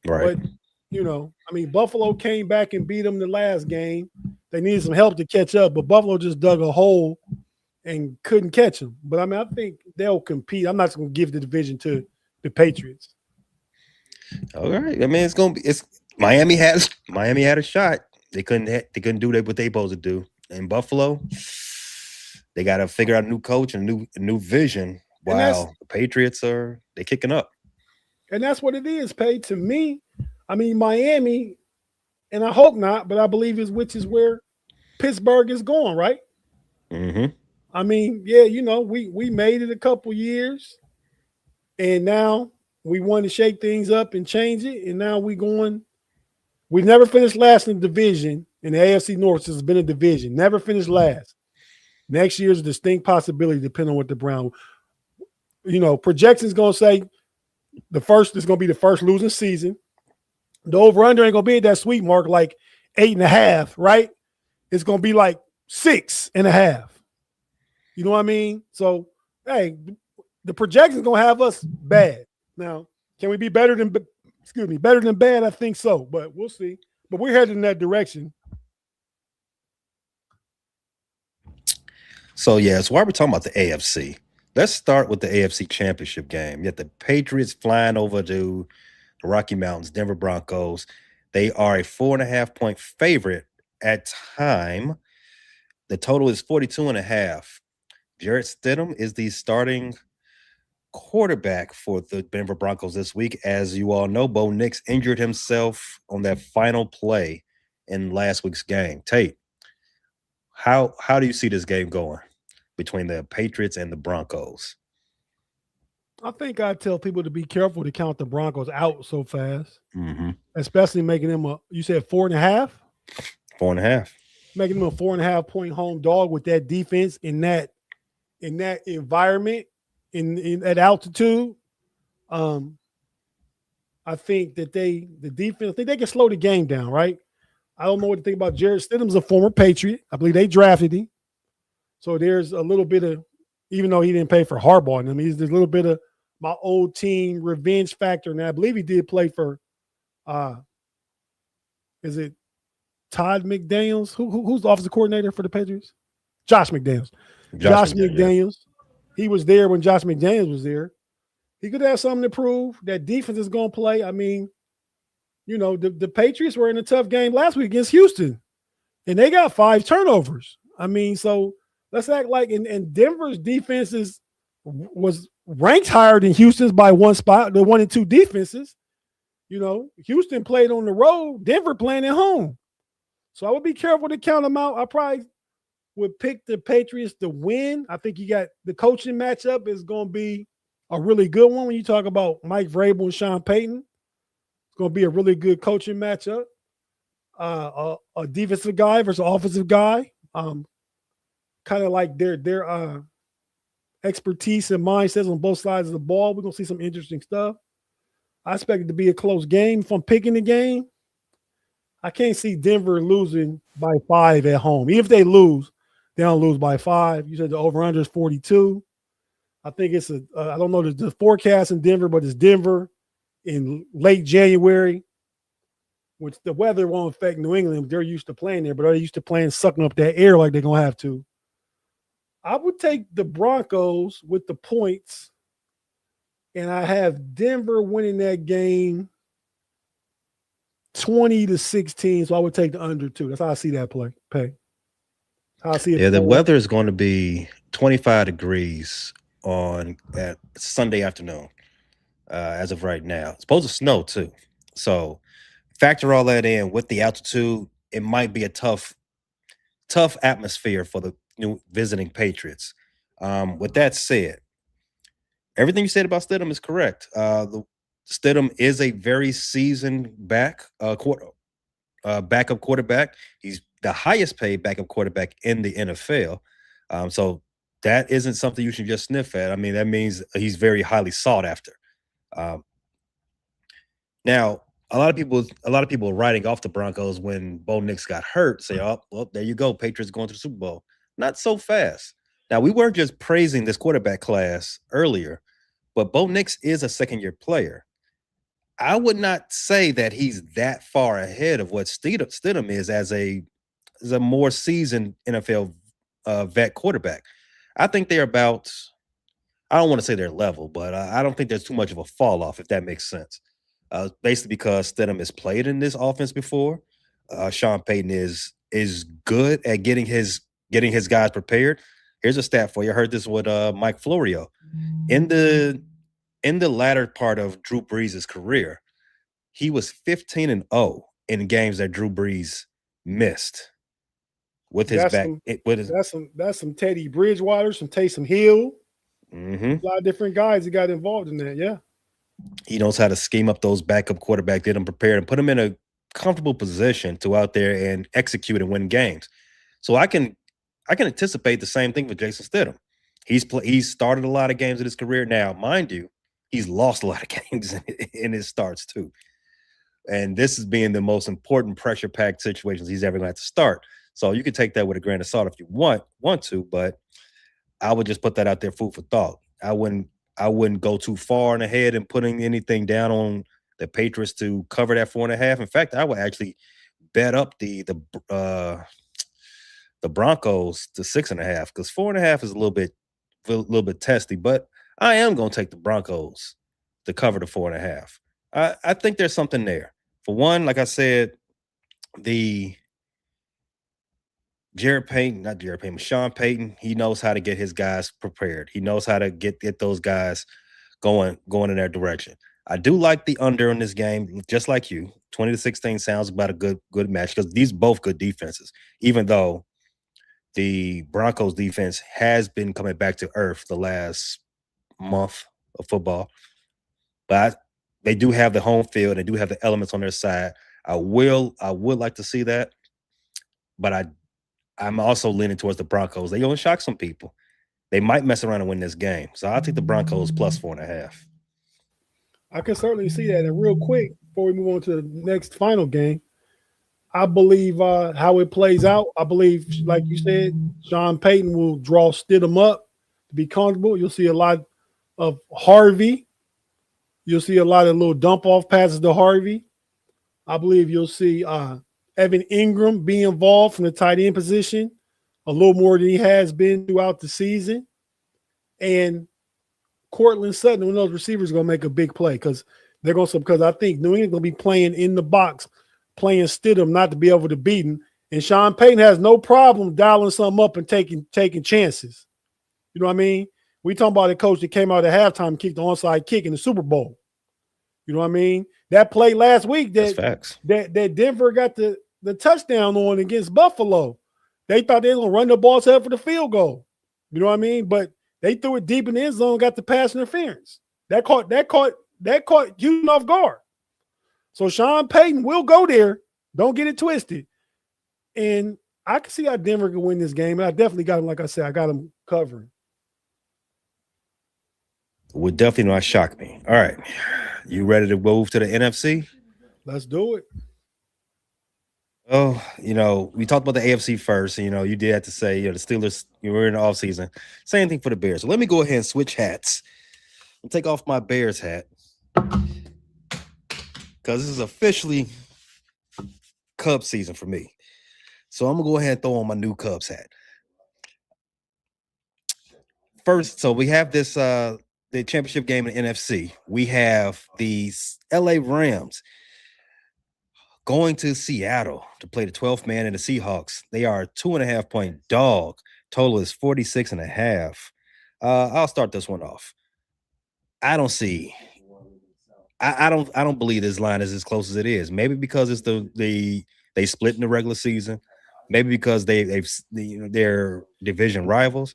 Right. But Buffalo came back and beat them the last game. They needed some help to catch up, but Buffalo just dug a hole and couldn't catch them. But I think they'll compete. I'm not going to give the division to the Patriots. All right. It's Miami had a shot. They couldn't do what they supposed to do. In Buffalo, they got to figure out a new coach and a new vision. Wow, the Patriots they're kicking up. And that's what it is, Pay. To me, Miami, and I hope not, but I believe which is where Pittsburgh is going, right? Mm-hmm. We made it a couple years, and now we want to shake things up and change it, and now we've never finished last in the division. In the AFC North, has been a division. Never finished last. Next year's a distinct possibility, depending on what the Browns. Projections going to say the first is going to be the first losing season. The over-under ain't going to be at that sweet mark like 8.5, right? It's going to be like 6.5. You know what I mean? So, hey, the projection's going to have us bad. Now, can we be better than bad? I think so, but we'll see. But we're headed in that direction. So, so why are we talking about the AFC? Let's start with the AFC Championship game. You got the Patriots flying over to the Rocky Mountains, Denver Broncos. They are a 4.5-point favorite at time. The total is 42.5. Jarrett Stidham is the starting quarterback for the Denver Broncos this week. As you all know, Bo Nix injured himself on that final play in last week's game. Tate, how do you see this game going between the Patriots and the Broncos? I think I tell people to be careful to count the Broncos out so fast, especially making them you said 4.5? 4.5. Making them a 4.5-point home dog with that defense in that environment, in at altitude. I think that the defense, I think they can slow the game down, right? I don't know what to think about Jarrett Stidham's a former Patriot. I believe they drafted him. So there's a little bit of, even though he didn't pay for Harbaugh, there's a little bit of my old team revenge factor. And I believe he did play for, is it Todd McDaniels? Who's the offensive coordinator for the Patriots? Josh McDaniels. Josh McDaniels. He was there when Josh McDaniels was there. He could have something to prove. That defense is going to play. The Patriots were in a tough game last week against Houston, and they got 5 turnovers. So let's act like and Denver's defense was ranked higher than Houston's by 1 spot, the 1 and 2 defenses. Houston played on the road, Denver playing at home. So I would be careful to count them out. I probably would pick the Patriots to win. I think you got the coaching matchup is going to be a really good one when you talk about Mike Vrabel and Sean Payton. It's going to be a really good coaching matchup. A defensive guy versus an offensive guy. Kind of like their expertise and mindsets on both sides of the ball. We're going to see some interesting stuff. I expect it to be a close game. If I'm picking the game, I can't see Denver losing by 5 at home. Even if they lose, they don't lose by 5. You said the over-under is 42. I think it's I don't know the forecast in Denver, but it's Denver in late January, which the weather won't affect New England. They're used to playing there, but they're used to playing, sucking up that air like they're going to have to. I would take the Broncos with the points, and I have Denver winning that game 20-16. So I would take the under 2. That's how I see that pay. How I see it. Yeah, the weather is going to be 25 degrees at Sunday afternoon, as of right now. It's supposed to snow too. So factor all that in with the altitude. It might be a tough atmosphere for the new visiting Patriots. With that said, everything you said about Stidham is correct. Stidham is a very seasoned backup quarterback. He's the highest paid backup quarterback in the NFL. So that isn't something you should just sniff at. I mean, that means he's very highly sought after. Now, a lot of people writing off the Broncos when Bo Nix got hurt, say, "Oh, well, there you go, Patriots going to the Super Bowl." Not so fast. Now, we weren't just praising this quarterback class earlier, but Bo Nix is a second-year player. I would not say that he's that far ahead of what Stidham is as a more seasoned NFL vet quarterback. I think they're about, I don't want to say their level, but I don't think there's too much of a fall off, if that makes sense. Basically because Stidham has played in this offense before. Sean Payton is good at getting his guys prepared. Here's a stat for you. I heard this with Mike Florio. In the latter part of Drew Brees' career, he was 15-0 in games that Drew Brees missed with his back. That's some Teddy Bridgewater, some Taysom Hill. Mm-hmm. A lot of different guys that got involved in that. Yeah, he knows how to scheme up those backup quarterbacks, get them prepared, and put them in a comfortable position to out there and execute and win games. So I can anticipate the same thing with Jason Stidham. He's started a lot of games in his career. Now, mind you, he's lost a lot of games in his starts too. And this is being the most important pressure-packed situations he's ever going to have to start. So you can take that with a grain of salt if you want to, but I would just put that out there, food for thought. I wouldn't go too far in ahead and putting anything down on the Patriots to cover that 4.5. In fact, I would actually bet up the Broncos to 6.5 because 4.5 is a little bit testy. But I am going to take the Broncos to cover the 4.5. I think there's something there. For one, like I said, Sean Payton, he knows how to get his guys prepared. He knows how to get those guys going in their direction. I do like the under in this game, just like you. 20-16 sounds about a good match because these both good defenses, even though the Broncos defense has been coming back to earth the last month of football. But they do have the home field. They do have the elements on their side. I would like to see that, but I'm also leaning towards the Broncos. They only shock some people. They might mess around and win this game. So I'll take the Broncos plus 4.5. I can certainly see that. And real quick, before we move on to the next final game, I believe how it plays out. I believe, like you said, Sean Payton will draw Stidham up to be comfortable. You'll see a lot of Harvey. You'll see a lot of little dump-off passes to Harvey. I believe you'll see Evan Ingram be involved from the tight end position a little more than he has been throughout the season. And Cortland Sutton, one of those receivers, is going to make a big play because I think New England going to be playing in the box, playing Stidham not to be able to beat him. And Sean Payton has no problem dialing something up and taking chances. You know what I mean? We talking about a coach that came out at halftime and kicked the onside kick in the Super Bowl. You know what I mean? That play last week that Denver got the touchdown on against Buffalo. they thought they were gonna run the ball set for the field goal. You know what I mean? But they threw it deep in the end zone, got the pass interference. That caught Houston off guard. So Sean Payton will go there. Don't get it twisted. And I can see how Denver can win this game. And I definitely got him, like I said, I got him covering. Would definitely not shock me. All right. You ready to move to the NFC? Let's do it. Oh, we talked about the AFC first. And, you did have to say, the Steelers, you were in the offseason. Same thing for the Bears. So let me go ahead and switch hats and take off my Bears hat. Because this is officially Cubs season for me. So I'm going to go ahead and throw on my new Cubs hat. First, so we have this the championship game in the NFC. We have the LA Rams going to Seattle to play the 12th man in the Seahawks. They are a 2.5-point dog. Total is 46.5. I'll start this one off. I don't believe this line is as close as it is. Maybe because it's they split in the regular season. Maybe because they're division rivals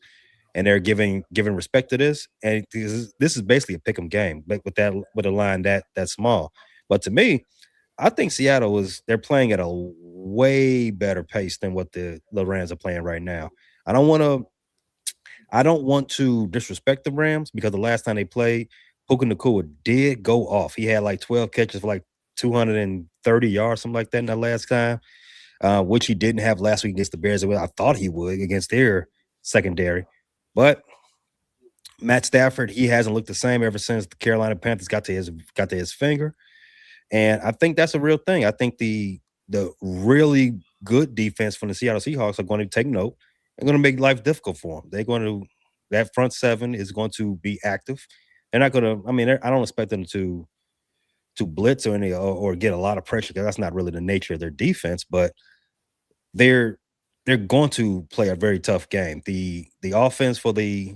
and they're giving respect to this. And this is basically a pick'em game, but with a line that small. But to me, I think Seattle they're playing at a way better pace than what the Rams are playing right now. I don't want to disrespect the Rams because the last time they played, Puka Nacua did go off. He had like 12 catches for like 230 yards, something like that in that last time, which he didn't have last week against the Bears. I thought he would against their secondary. But Matt Stafford, he hasn't looked the same ever since the Carolina Panthers got to his finger. And I think that's a real thing. I think the really good defense from the Seattle Seahawks are going to take note. They're going to make life difficult for them. That front seven is going to be active. They're not going to, I don't expect them to blitz or get a lot of pressure because that's not really the nature of their defense, but they're going to play a very tough game. The offense for the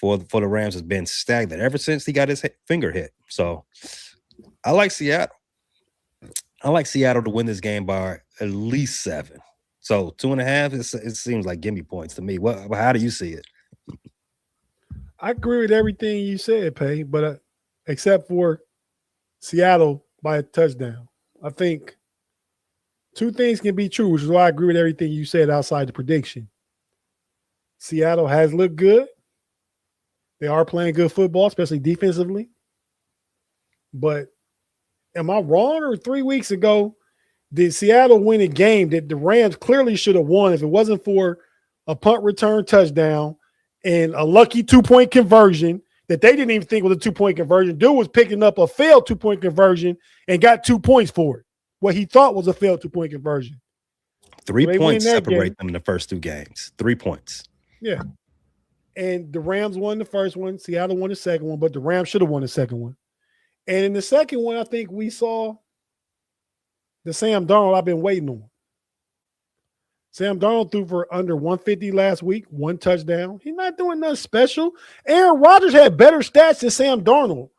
Rams has been stagnant ever since he got his finger hit. So I like Seattle. I like Seattle to win this game by at least 7. So 2.5, it seems like gimme points to me. How do you see it? I agree with everything you said, Pay, but except for Seattle by a touchdown. I think two things can be true, which is why I agree with everything you said outside the prediction. Seattle has looked good. They are playing good football, especially defensively. But am I wrong? Or 3 weeks ago, did Seattle win a game that the Rams clearly should have won if it wasn't for a punt return touchdown and a lucky 2-point conversion that they didn't even think was a 2-point conversion? Dude was picking up a failed 2-point conversion and got 2 points for it. What he thought was a failed 2-point conversion. 3 points separate them in the first 2 games. 3 points. Yeah. And the Rams won the first one. Seattle won the second one, but the Rams should have won the second one. And in the second one, I think we saw the Sam Darnold I've been waiting on. Sam Darnold threw for under 150 last week, 1 touchdown. He's not doing nothing special. Aaron Rodgers had better stats than Sam Darnold.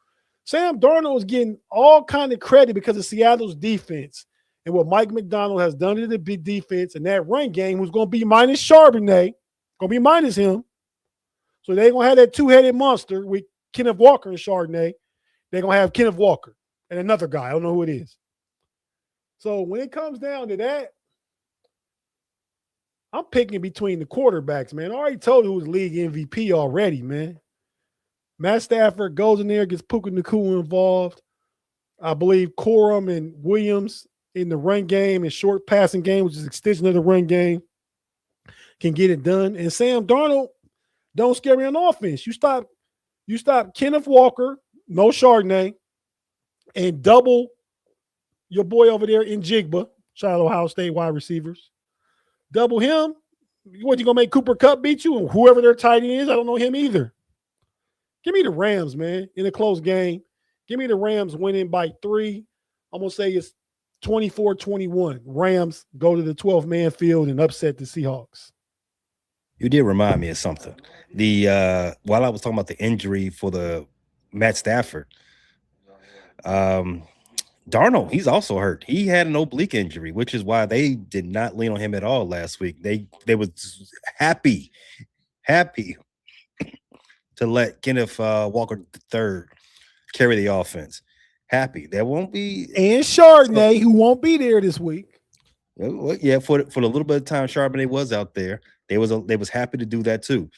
Sam Darnold was getting all kind of credit because of Seattle's defense and what Mike McDonald has done to the big defense and that run game was going to be minus Charbonnet, going to be minus him. So they're going to have that 2-headed monster with Kenneth Walker and Chardonnay. They're going to have Kenneth Walker and another guy. I don't know who it is. So when it comes down to that, I'm picking between the quarterbacks, man. I already told you who's league MVP already, man. Matt Stafford goes in there, gets Puka Nacua involved. I believe Corum and Williams in the run game and short passing game, which is extension of the run game, can get it done. And Sam Darnold, don't scare me on offense. You stop Kenneth Walker, no Chardonnay, and double your boy over there in Jigba, shout out Ohio State wide receivers. Double him. What, you going to make Cooper Kupp beat you? And whoever their tight end is, I don't know him either. Give me the Rams, man, in a close game. Give me the Rams winning by 3. I'm going to say it's 24-21. Rams go to the 12-man field and upset the Seahawks. You did remind me of something. While I was talking about the injury for the Matt Stafford, Darnold, he's also hurt. He had an oblique injury, which is why they did not lean on him at all last week. They was happy to let Kenneth Walker III carry the offense. Happy. There won't be and Chardonnay, who won't be there this week. Yeah, for the little bit of time Charbonnet was out there, they was happy to do that too.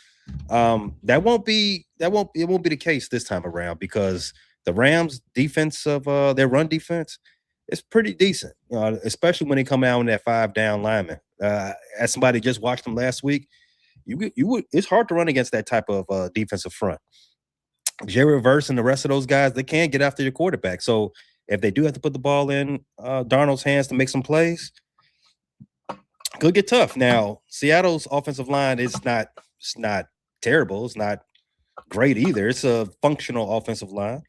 It won't be the case this time around because the Rams defense of their run defense is pretty decent, especially when they come out in that 5 down lineman. As somebody just watched them last week, it's hard to run against that type of defensive front. Jerry Verse and the rest of those guys, they can't get after your quarterback. So if they do have to put the ball in Darnold's hands to make some plays, could get tough. Now, Seattle's offensive line is not terrible. It's not great either. It's a functional offensive line.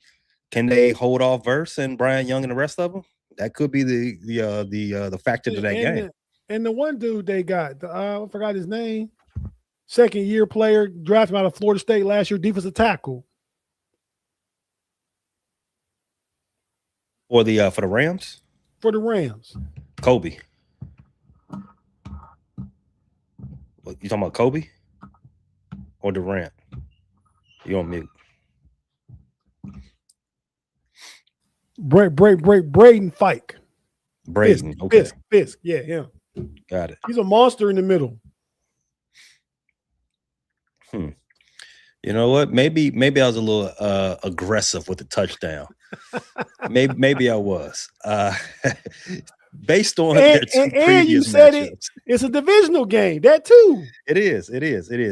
Can they hold off Verse and Brian Young and the rest of them? That could be the factor to that game. And the one dude they got, I forgot his name, second-year player, drafted out of Florida State last year, defensive tackle. For the Rams? For the Rams. Kobe. You talking about Kobe or Durant? You on mute. Braden Fike. Braden, Fisk, okay. Fisk, yeah, him. Got it. He's a monster in the middle. You know what? Maybe I was a little aggressive with the touchdown. maybe I was. Based on their two previous you said matchups. It's a divisional game. That too. It is.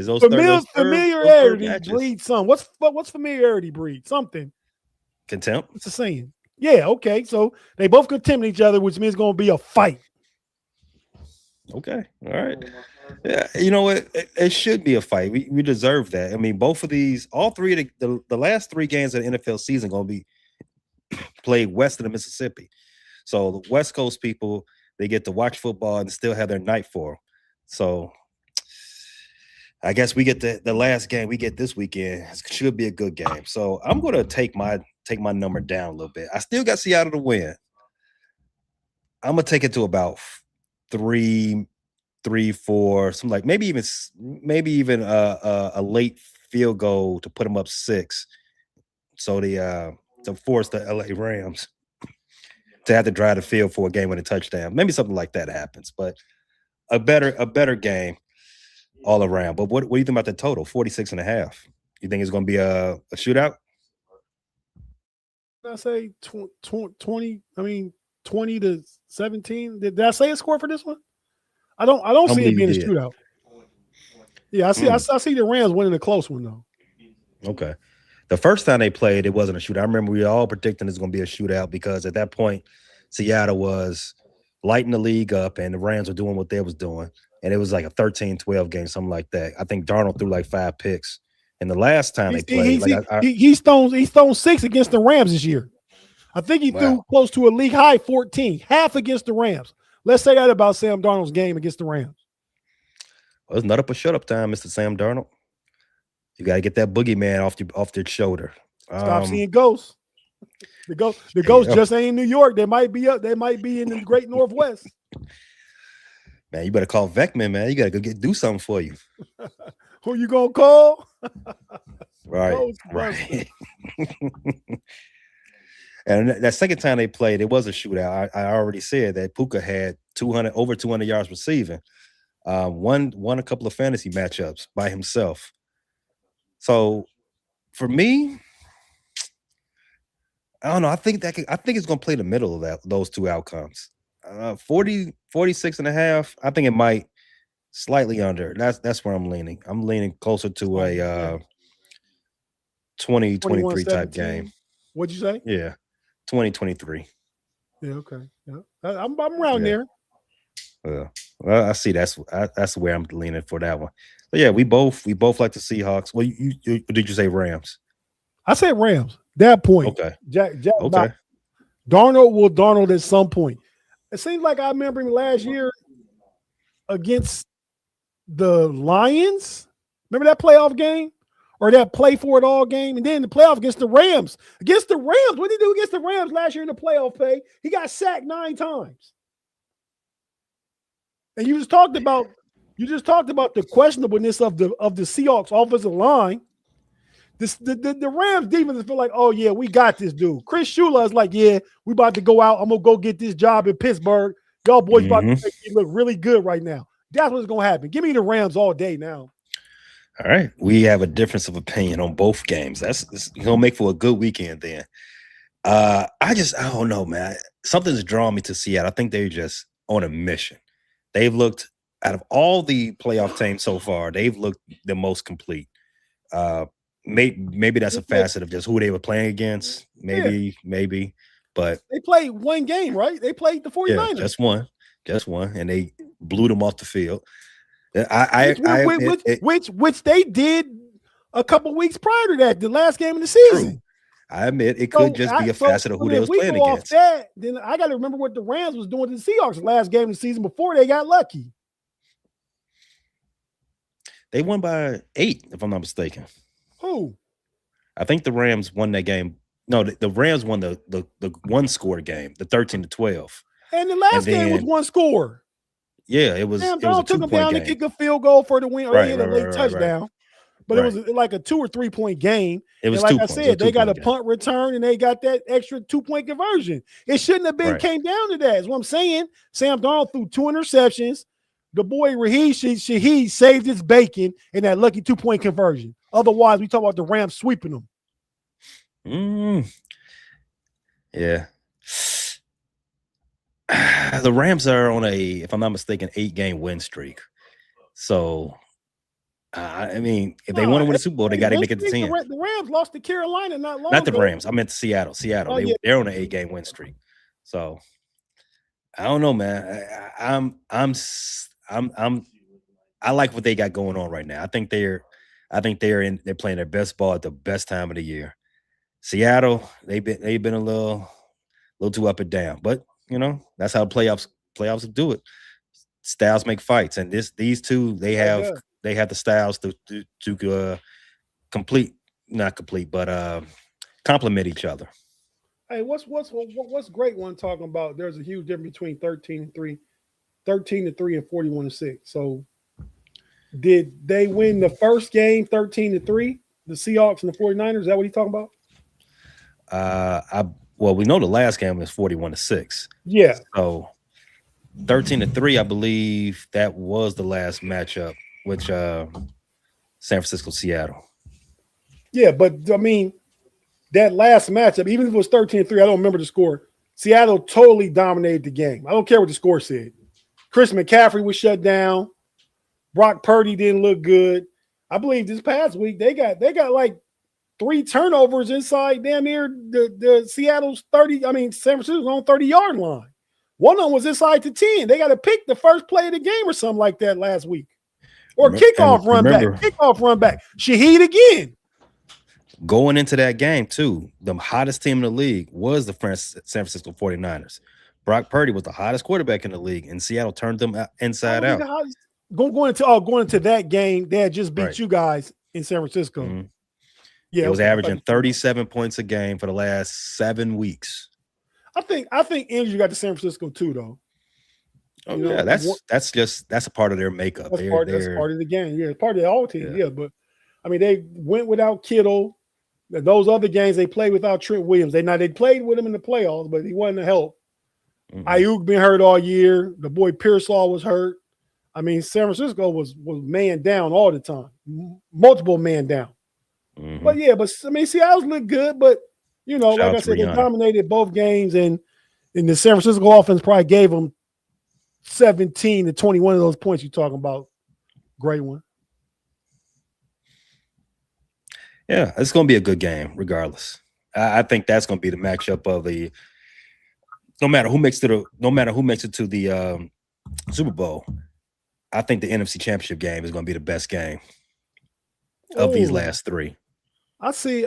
Those familiarity breeds some. What's familiarity breed? Something. Contempt. It's a saying. Yeah. Okay. So they both contempt each other, which means it's going to be a fight. Okay. All right. Yeah. You know what? It should be a fight. We deserve that. I mean, both of these, all three of the last 3 games of the NFL season going to be played west of the Mississippi. So the West Coast people, they get to watch football and still have their night for them. So I guess we get the last game we get this weekend. It should be a good game. So I'm going to take my number down a little bit. I still got Seattle to win. I'm going to take it to about 3, 4, something like maybe even a late field goal to put them up 6. So to force the LA Rams to have to drive the field for a game with a touchdown. Maybe something like that happens, but a better game all around. But what do you think about the total? 46.5. You think it's going to be a shootout? Did I say 20? I mean 20 to 17. Did I say a score for this one? I don't see it being a shootout. Yeah, I see the Rams winning a close one though. Okay. The first time they played, it wasn't a shootout. I remember we were all predicting it's going to be a shootout because at that point, Seattle was lighting the league up and the Rams were doing what they was doing. And it was like a 13-12 game, something like that. I think Darnold threw like 5 picks. And the last time they played, he's thrown 6 against the Rams this year. I think he threw close to a league high 14, half against the Rams. Let's say that about Sam Darnold's game against the Rams. Well, it's not up or shut up time, Mr. Sam Darnold. You got to get that boogeyman off their shoulder. Stop seeing ghosts. The ghosts just ain't in New York. They might be up. They might be in the Great Northwest. Man, you better call Vecman, man. You got to go do something for you. Who you gonna call? Right. And that second time they played, it was a shootout. I already said that Puka had over 200 yards receiving. Won a couple of fantasy matchups by himself. So for me, I don't know. I think it's going to play the middle of those two outcomes. 46.5. I think it might slightly under. That's where I'm leaning. I'm leaning closer to a 20-23 type game. What'd you say? Yeah, 20-23. Yeah. Okay. Yeah, I'm around there. Well, I see. That's where I'm leaning for that one. But yeah, we both like the Seahawks. Well, did you say Rams? I said Rams. That point. Okay. Jack okay. Darnold will Darnold at some point. It seems like I remember him last year against the Lions. Remember that playoff game? or that play for it all game. And then the playoff against the Rams. Against the Rams, what did he do against the Rams last year in the playoff pay? He got sacked 9 times. And you just talked about the questionableness of the Seahawks offensive line. The Rams defense feel like, oh yeah, we got this dude. Chris Shula is like, yeah, we about to go out. I'm gonna go get this job in Pittsburgh. Y'all boys about to make me look really good right now. That's what's gonna happen. Give me the Rams all day now. All right, we have a difference of opinion on both games. That's gonna make for a good weekend then. I don't know, man. Something's drawn me to Seattle. I think they're just on a mission. They've looked, out of all the playoff teams so far, they've looked the most complete. Maybe that's a facet of just who they were playing against. Maybe, but they played one game, right? They played the 49ers. Yeah, just one, and they blew them off the field. Which they did a couple weeks prior to that, the last game of the season. True. I admit it could just be a facet of who they was playing against. Then I got to remember what the Rams was doing to the Seahawks the last game of the season before they got lucky. They won by 8, if I'm not mistaken. Who? I think the Rams won that game. No, the Rams won the one-score game, the 13-12. And the last game was one score. Yeah, it was. Sam Darnold took them down to kick a field goal for the win, or they had a late touchdown. Right. But it was like a 2 or 3 point game. It was, and like I said, they got a punt return and they got that extra 2-point conversion. It shouldn't have been came down to that. Is what I'm saying. Sam Darnold threw 2 interceptions. The boy Shaheed saved his bacon in that lucky 2-point conversion. Otherwise, we talk about the Rams sweeping them. Yeah. The Rams are on if I'm not mistaken, 8-game win streak. So, I mean, if they want to win the Super Bowl, they got to make it to 10. The Rams lost to Carolina not long ago. Not the ago. Rams. I meant Seattle. Oh, they're on an 8-game win streak. So, I don't know, man. I like what they got going on right now. I think they're playing their best ball at the best time of the year. Seattle, they've been a little too up and down, but you know that's how playoffs do it. Styles make fights, and these two they have the styles to complement each other. Hey, what's great one talking about? There's a huge difference between 13-3 and 41-6. So, did they win the first game 13-3? The Seahawks and the 49ers? Is that what he's talking about? Well, we know the last game was 41-6. Yeah. So 13-3, I believe that was the last matchup, which San Francisco, Seattle. Yeah, but I mean, that last matchup, even if it was 13-3, I don't remember the score. Seattle totally dominated the game. I don't care what the score said. Chris McCaffrey was shut down. Brock Purdy didn't look good. I believe this past week they got like 3 turnovers inside down near the Seattle's San Francisco's on 30-yard line. One of them was inside the 10. They got to pick the first play of the game or something like that last week. Or kickoff run back. Shaheed again. Going into that game, too, the hottest team in the league was the San Francisco 49ers. Brock Purdy was the hottest quarterback in the league, and Seattle turned them inside out. Going into that game, they had just beat you guys in San Francisco. Mm-hmm. Yeah, it was averaging 37 points a game for the last 7 weeks. I think Andrew got to San Francisco too, though. Oh, yeah, that's a part of their makeup. That's part of the game. Yeah, it's part of the all team. Yeah, but I mean, they went without Kittle. Those other games they played without Trent Williams. They played with him in the playoffs, but he wasn't a help. Mm-hmm. Ayuk been hurt all year. The boy Pearsall was hurt. I mean, San Francisco was man down all the time, multiple man down. Mm-hmm. But I mean, Seattle's looked good, but you know, like I said, they dominated both games, and the San Francisco offense probably gave them 17 to 21 of those points you're talking about. Great one. Yeah, it's going to be a good game, regardless. I think that's going to be the matchup of the. No matter who makes it to the Super Bowl, I think the NFC Championship game is going to be the best game of these last 3. I see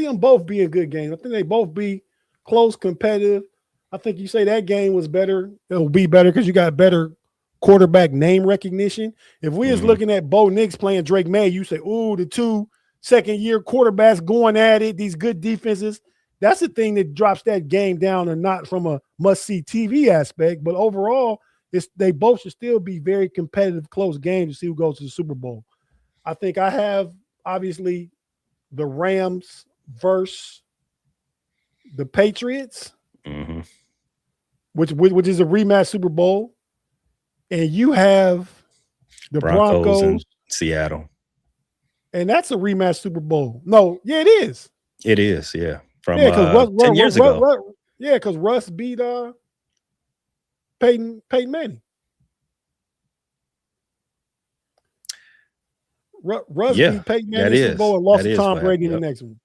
them both being good games. I think they both be close, competitive. I think you say that game was better. It'll be better because you got better quarterback name recognition. If we was looking at Bo Nix playing Drake May, you say, "Ooh, the 2 second-year quarterbacks going at it, these good defenses. That's the thing that drops that game down, and not from a must-see TV aspect, but overall, they both should still be very competitive, close games to see who goes to the Super Bowl. I think I have, obviously, the Rams versus the Patriots, which is a rematch Super Bowl, and you have the Broncos and Seattle, and that's a rematch Super Bowl. No, yeah, it is. It is, yeah. From 10 years ago. Because Russ beat Peyton Manning. Russ beat Peyton Manning in the Super Bowl and lost to Tom Brady in the next one.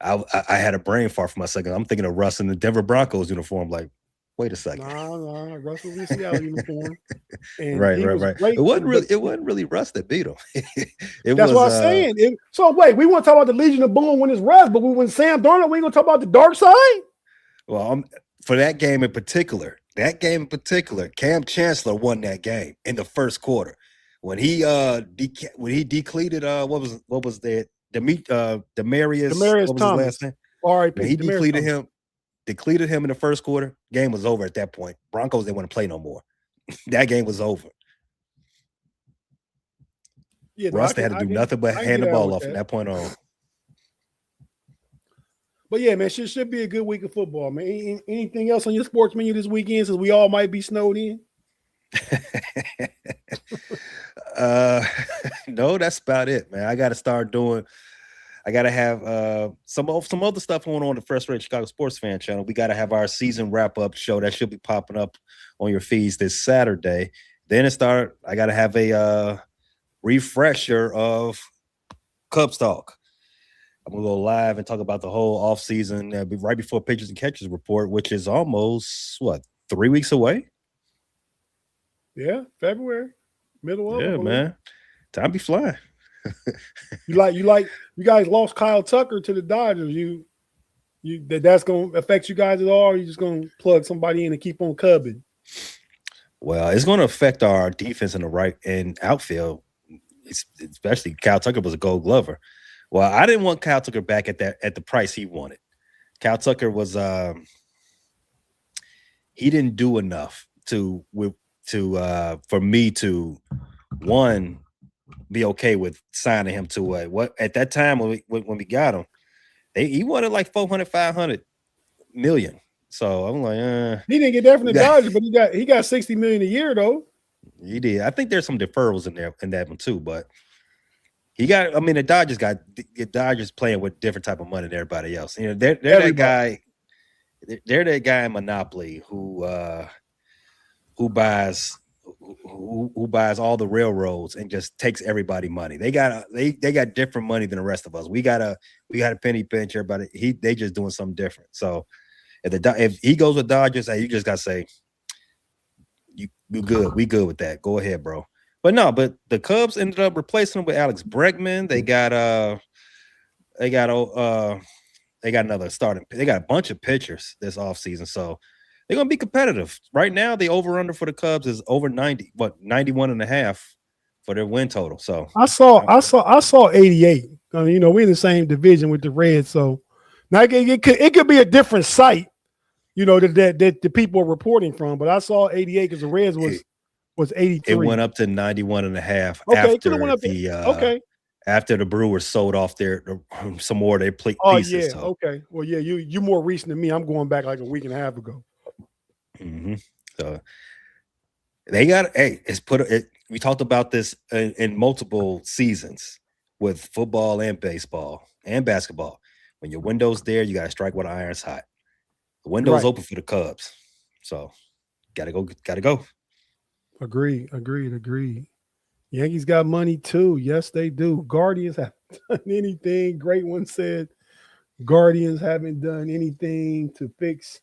I had a brain fart for my second. I'm thinking of Russ in the Denver Broncos uniform. Like, wait a second. Nah, Russ was in the Seattle uniform. And right. It wasn't really Russ that beat him. That's what I'm saying. So wait, we want to talk about the Legion of Boom when it's Russ, but when Sam Darnold, we ain't gonna talk about the dark side. Well, for that game in particular, Cam Chancellor won that game in the first quarter when he decleated what was that? Demarius what was Thomas. His last name? R.I.P. He decleated him in the first quarter. Game was over at that point. Broncos didn't want to play no more. That game was over. Yeah, Russ had to do nothing but hand the ball off from that point on. But yeah, man, should be a good week of football, man. Anything else on your sports menu this weekend, since we all might be snowed in? No, that's about it, man. I got to have some other stuff going on the First Rate Chicago Sports Fan channel. We got to have our season wrap-up show that should be popping up on your feeds this Saturday. Then I got to have a refresher of Cubs Talk. I'm going to go live and talk about the whole offseason right before Pitchers and Catchers report, which is almost, 3 weeks away? Yeah, February, middle of it. Yeah, man. Time be flying. You guys lost Kyle Tucker to the Dodgers. That's going to affect you guys at all, or you just going to plug somebody in and keep on cubbing? Well, it's going to affect our defense in the right and outfield, especially Kyle Tucker was a Gold Glover. Well, I didn't want Kyle Tucker back at the price he wanted. Kyle Tucker was he didn't do enough for me to be okay with signing him to what at that time when we got him, he wanted like 500 million. So I'm like, he didn't get that from the Dodgers, but he got $60 million a year though. He did. I think there's some deferrals in that one too, but the Dodgers playing with different type of money than everybody else. You know, they're that guy. They're that guy in Monopoly who buys all the railroads and just takes everybody money. They got different money than the rest of us. We got a penny pinch. Everybody they just doing something different. So if he goes with Dodgers, hey, you just gotta say you good. We good with that. Go ahead, bro. But the Cubs ended up replacing him with Alex Bregman. They got another starting. They got a bunch of pitchers this offseason, so they're gonna be competitive. Right now, the over/under for the Cubs is over 91.5 for their win total. So I saw 88. I mean, we're in the same division with the Reds, so now it could be a different site, that the people are reporting from. But I saw 88 because the Reds was 83. It went up to 91.5 after the Brewers sold off some more of their pieces. Oh yeah, so. Okay. Well, yeah, you more recent than me. I'm going back like a week and a half ago. Mm-hmm. So they got we talked about this in multiple seasons with football and baseball and basketball. When your window's there, you got to strike while the iron's hot. The window's open for the Cubs, so gotta go. Agreed. Yankees got money too. Yes, they do. Guardians haven't done anything. Great one said Guardians haven't done anything to fix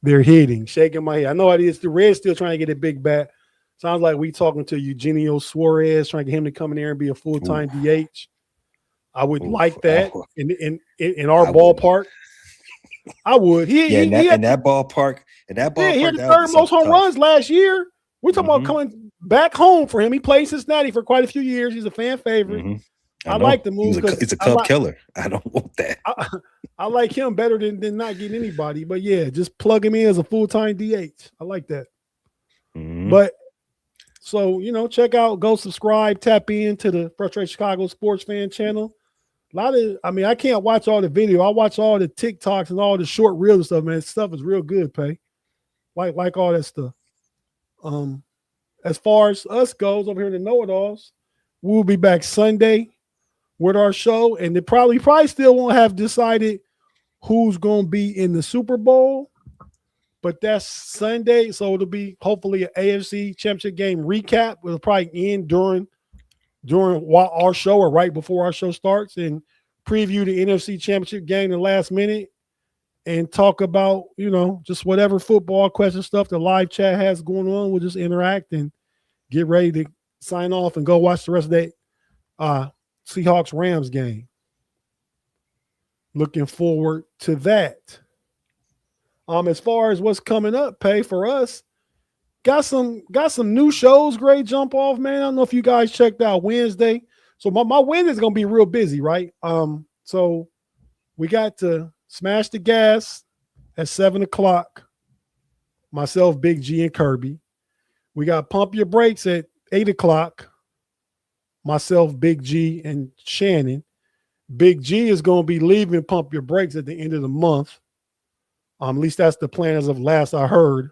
their hitting. Shaking my head. I know it is. The Reds still trying to get a big bat. Sounds like we talking to Eugenio Suarez, trying to get him to come in there and be a full-time DH. I would like that in our ballpark. I would. In that ballpark. He had the third most home runs last year. We're talking about coming back home for him. He played Cincinnati for quite a few years. He's a fan favorite. I like the move because he's a Cub killer. I don't want that. I like him better than not getting anybody. But yeah, just plug him in as a full-time DH. I like that. Mm-hmm. But so, check out, go subscribe, tap into the Frustrated Chicago Sports Fan channel. I can't watch all the video. I watch all the TikToks and all the short reels and stuff, man. Stuff is real good, Pay. Like all that stuff. As far as us goes over here in the know-it-alls, we'll be back Sunday with our show, and they probably still won't have decided who's going to be in the Super Bowl, but that's Sunday, so it'll be hopefully an AFC Championship game recap. It'll probably end during our show or right before our show starts, and preview the NFC Championship game in the last minute and talk about, just whatever football question stuff the live chat has going on. We'll just interact and get ready to sign off and go watch the rest of that Seahawks-Rams game. Looking forward to that. As far as what's coming up, Pay, for us, got some new shows. Great jump off, man. I don't know if you guys checked out Wednesday. So my Wednesday's gonna be real busy, right? So we got to Smash the Gas at 7:00. Myself, Big G, and Kirby. We got Pump Your Brakes at 8:00. Myself, Big G, and Shannon. Big G is going to be leaving Pump Your Brakes at the end of the month. At least that's the plan as of last I heard.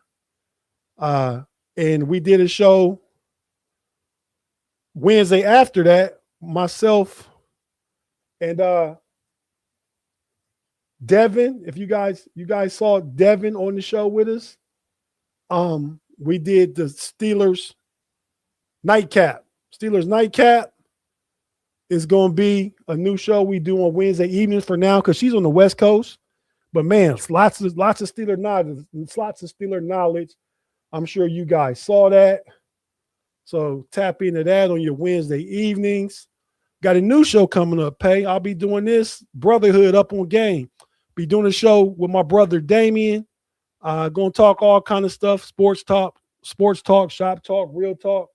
And we did a show Wednesday after that. Myself and Devin, if you guys saw Devin on the show with us, we did the Steelers Nightcap. Steelers Nightcap is going to be a new show we do on Wednesday evenings for now because she's on the West Coast. But man, lots of Steeler knowledge. I'm sure you guys saw that. So tap into that on your Wednesday evenings. Got a new show coming up, Pay. I'll be doing this Brotherhood up on game. Be doing a show with my brother Damien. Going to talk all kind of stuff, sports talk, shop talk, real talk.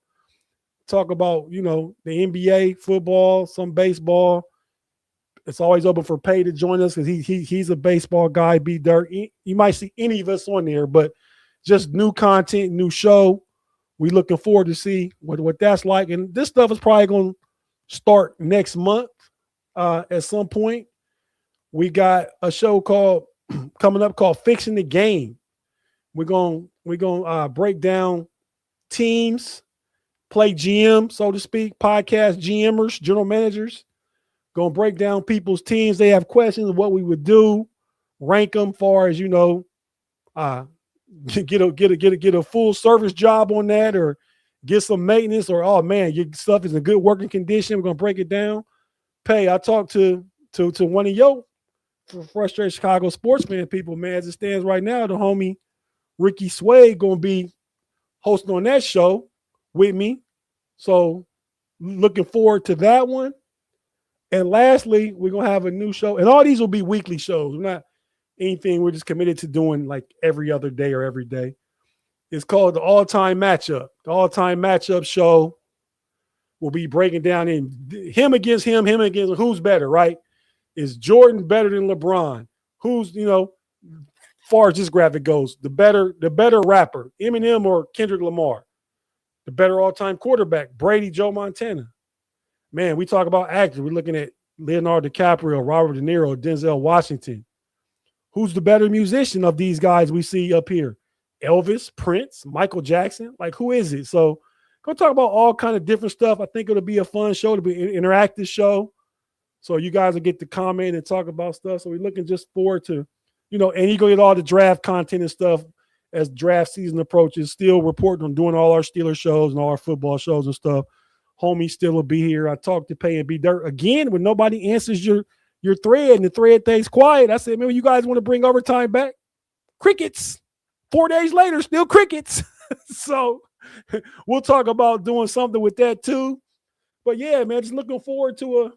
Talk about, the NBA, football, some baseball. It's always open for Pay to join us because he's a baseball guy, B-Dirt. You might see any of us on there, but just new content, new show. We looking forward to see what that's like. And this stuff is probably going to start next month at some point. We got a show coming up called Fixing the Game. We're going to break down teams, play GM, so to speak, podcast GMers, general managers. Going to break down people's teams. They have questions of what we would do, rank them far as, get a full service job on that or get some maintenance or, oh man, your stuff is in good working condition. We're going to break it down. Pay, I talked to one of your Frustrated Chicago sports fan people, man, as it stands right now, the homie Ricky Sway going to be hosting on that show with me. So looking forward to that one. And lastly, we're going to have a new show. And all these will be weekly shows. We're not anything we're just committed to doing like every other day or every day. It's called the All-Time Matchup. The All-Time Matchup show will be breaking down in him against who's better, right? Is Jordan better than LeBron? Who's, far as this graphic goes, the better rapper, Eminem or Kendrick Lamar? The better all-time quarterback, Brady, Joe Montana. Man, we talk about actors. We're looking at Leonardo DiCaprio, Robert De Niro, Denzel Washington. Who's the better musician of these guys we see up here? Elvis, Prince, Michael Jackson? Like, who is it? So go talk about all kind of different stuff. I think it'll be a fun show. To be an interactive show. So you guys will get to comment and talk about stuff. So we're looking just forward to, and you go get all the draft content and stuff as draft season approaches. Still reporting on doing all our Steelers shows and all our football shows and stuff. Homie still will be here. I talked to Pay and B Dirt again when nobody answers your thread and the thread stays quiet. I said, man, you guys want to bring overtime back? Crickets. 4 days later, still crickets. So we'll talk about doing something with that too. But yeah, man, just looking forward to a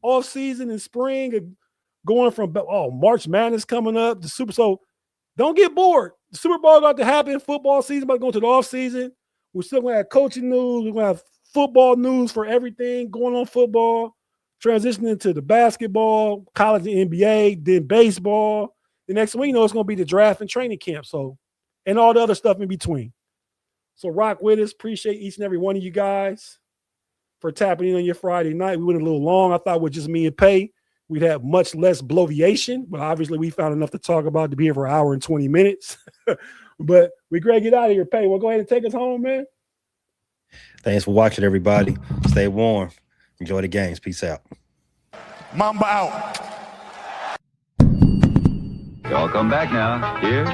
off season in spring, going from March Madness coming up. So don't get bored. The Super Bowl about to happen. Football season about to go to the off season. We're still gonna have coaching news. We're gonna have football news for everything going on football. transitioning to the basketball, college and NBA, then baseball. The next week, you know, it's going to be the draft and training camp. So, and all the other stuff in between. So rock with us. Appreciate each and every one of you guys for tapping in on your Friday night. We went a little long. I thought with just me and Pay, we'd have much less bloviation, but obviously we found enough to talk about to be here for an hour and 20 minutes. But we great get out of here, Pay. Well, go ahead and take us home, man. Thanks for watching, everybody. Stay warm. Enjoy the games. Peace out. Mamba out. Y'all come back now. Here